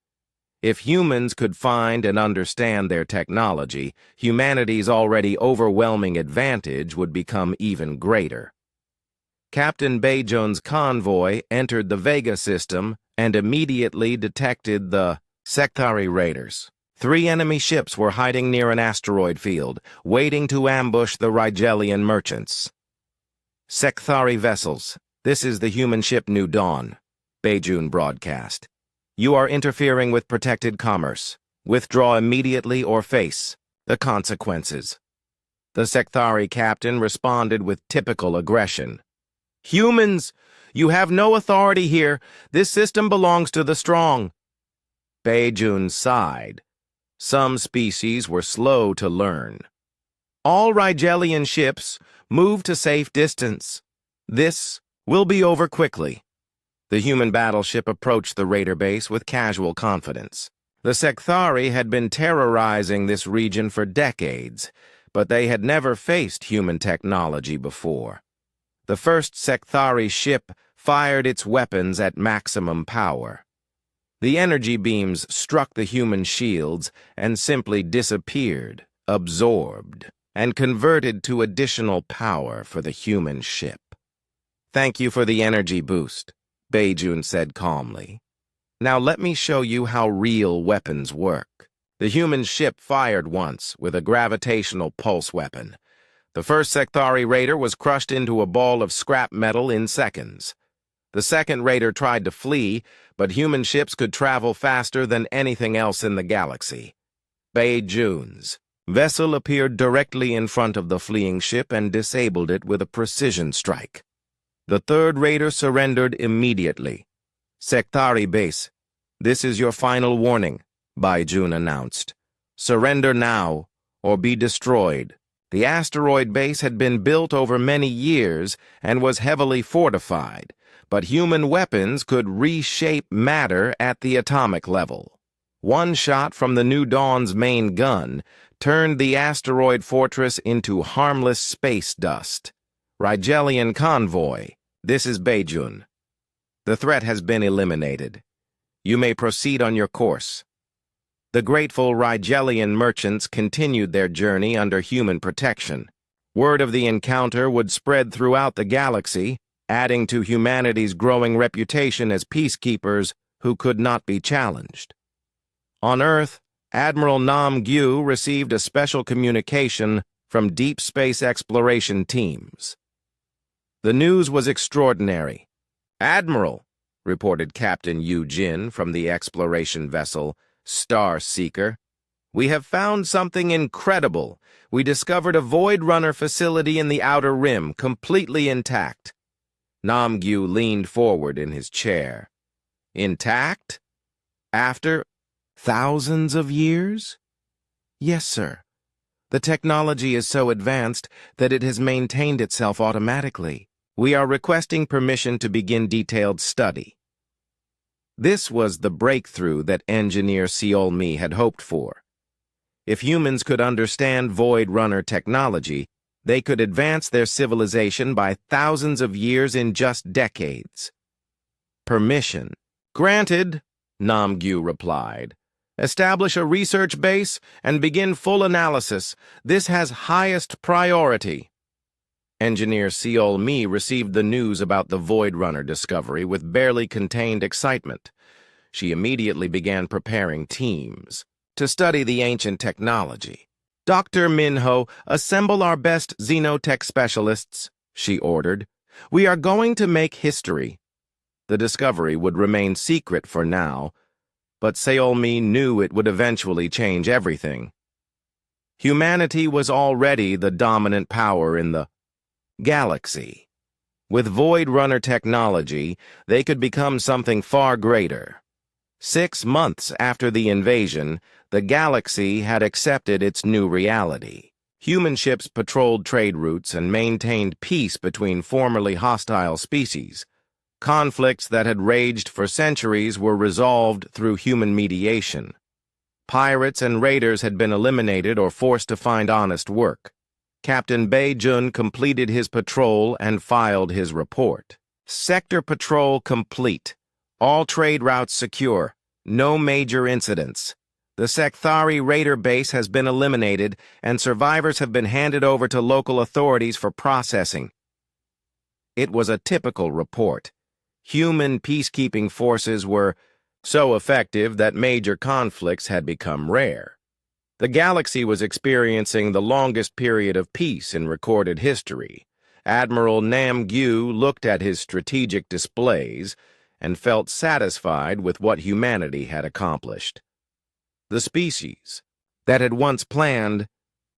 If humans could find and understand their technology, humanity's already overwhelming advantage would become even greater. Captain Bajone's convoy entered the Vega system and immediately detected the Sekthari raiders. 3 enemy ships were hiding near an asteroid field, waiting to ambush the Rigelian merchants. "Sekthari vessels, this is the human ship New Dawn," Bajun broadcast. "You are interfering with protected commerce. Withdraw immediately or face the consequences." The Sekthari captain responded with typical aggression. "Humans, you have no authority here. This system belongs to the strong." Bajun sighed. Some species were slow to learn. "All Rigelian ships move to safe distance. This will be over quickly." The human battleship approached the raider base with casual confidence. The Sekthari had been terrorizing this region for decades, but they had never faced human technology before. The first Sekthari ship fired its weapons at maximum power. The energy beams struck the human shields and simply disappeared, absorbed, and converted to additional power for the human ship. "Thank you for the energy boost," Bajun said calmly. "Now let me show you how real weapons work." The human ship fired once with a gravitational pulse weapon. The first Sekthari raider was crushed into a ball of scrap metal in seconds. The second raider tried to flee, but human ships could travel faster than anything else in the galaxy. Bajun's vessel appeared directly in front of the fleeing ship and disabled it with a precision strike. The third raider surrendered immediately. "Sekthari base, this is your final warning," Bajun announced. "Surrender now, or be destroyed." The asteroid base had been built over many years and was heavily fortified, but human weapons could reshape matter at the atomic level. One shot from the New Dawn's main gun turned the asteroid fortress into harmless space dust. "Rigelian convoy, this is Bajun. The threat has been eliminated. You may proceed on your course." The grateful Rigelian merchants continued their journey under human protection. Word of the encounter would spread throughout the galaxy, adding to humanity's growing reputation as peacekeepers who could not be challenged. On Earth, Admiral Nam Gyu received a special communication from deep space exploration teams. The news was extraordinary. "Admiral," reported Captain Yu Jin from the exploration vessel Star Seeker, "we have found something incredible. We discovered a Void Runner facility in the Outer Rim, completely intact." Namgyu leaned forward in his chair. "Intact? After thousands of years?" "Yes, sir. The technology is so advanced that it has maintained itself automatically. We are requesting permission to begin detailed study." This was the breakthrough that Engineer Seolmi had hoped for. If humans could understand Void Runner technology, they could advance their civilization by thousands of years in just decades. "Permission. Granted," Namgyu replied. "Establish a research base and begin full analysis. This has highest priority." Engineer Seol-mi received the news about the Void Runner discovery with barely contained excitement. She immediately began preparing teams to study the ancient technology. "Dr. Minho, assemble our best xenotech specialists," she ordered. "We are going to make history." The discovery would remain secret for now, but Seol-mi knew it would eventually change everything. Humanity was already the dominant power in the galaxy. With Void Runner technology, they could become something far greater. 6 months after the invasion, the galaxy had accepted its new reality. Human ships patrolled trade routes and maintained peace between formerly hostile species. Conflicts that had raged for centuries were resolved through human mediation. Pirates and raiders had been eliminated or forced to find honest work. Captain Bae-jun completed his patrol and filed his report. "Sector patrol complete. All trade routes secure. No major incidents. The Sekthari raider base has been eliminated, and survivors have been handed over to local authorities for processing." It was a typical report. Human peacekeeping forces were so effective that major conflicts had become rare. The galaxy was experiencing the longest period of peace in recorded history. Admiral Namgyu looked at his strategic displays and felt satisfied with what humanity had accomplished. The species that had once planned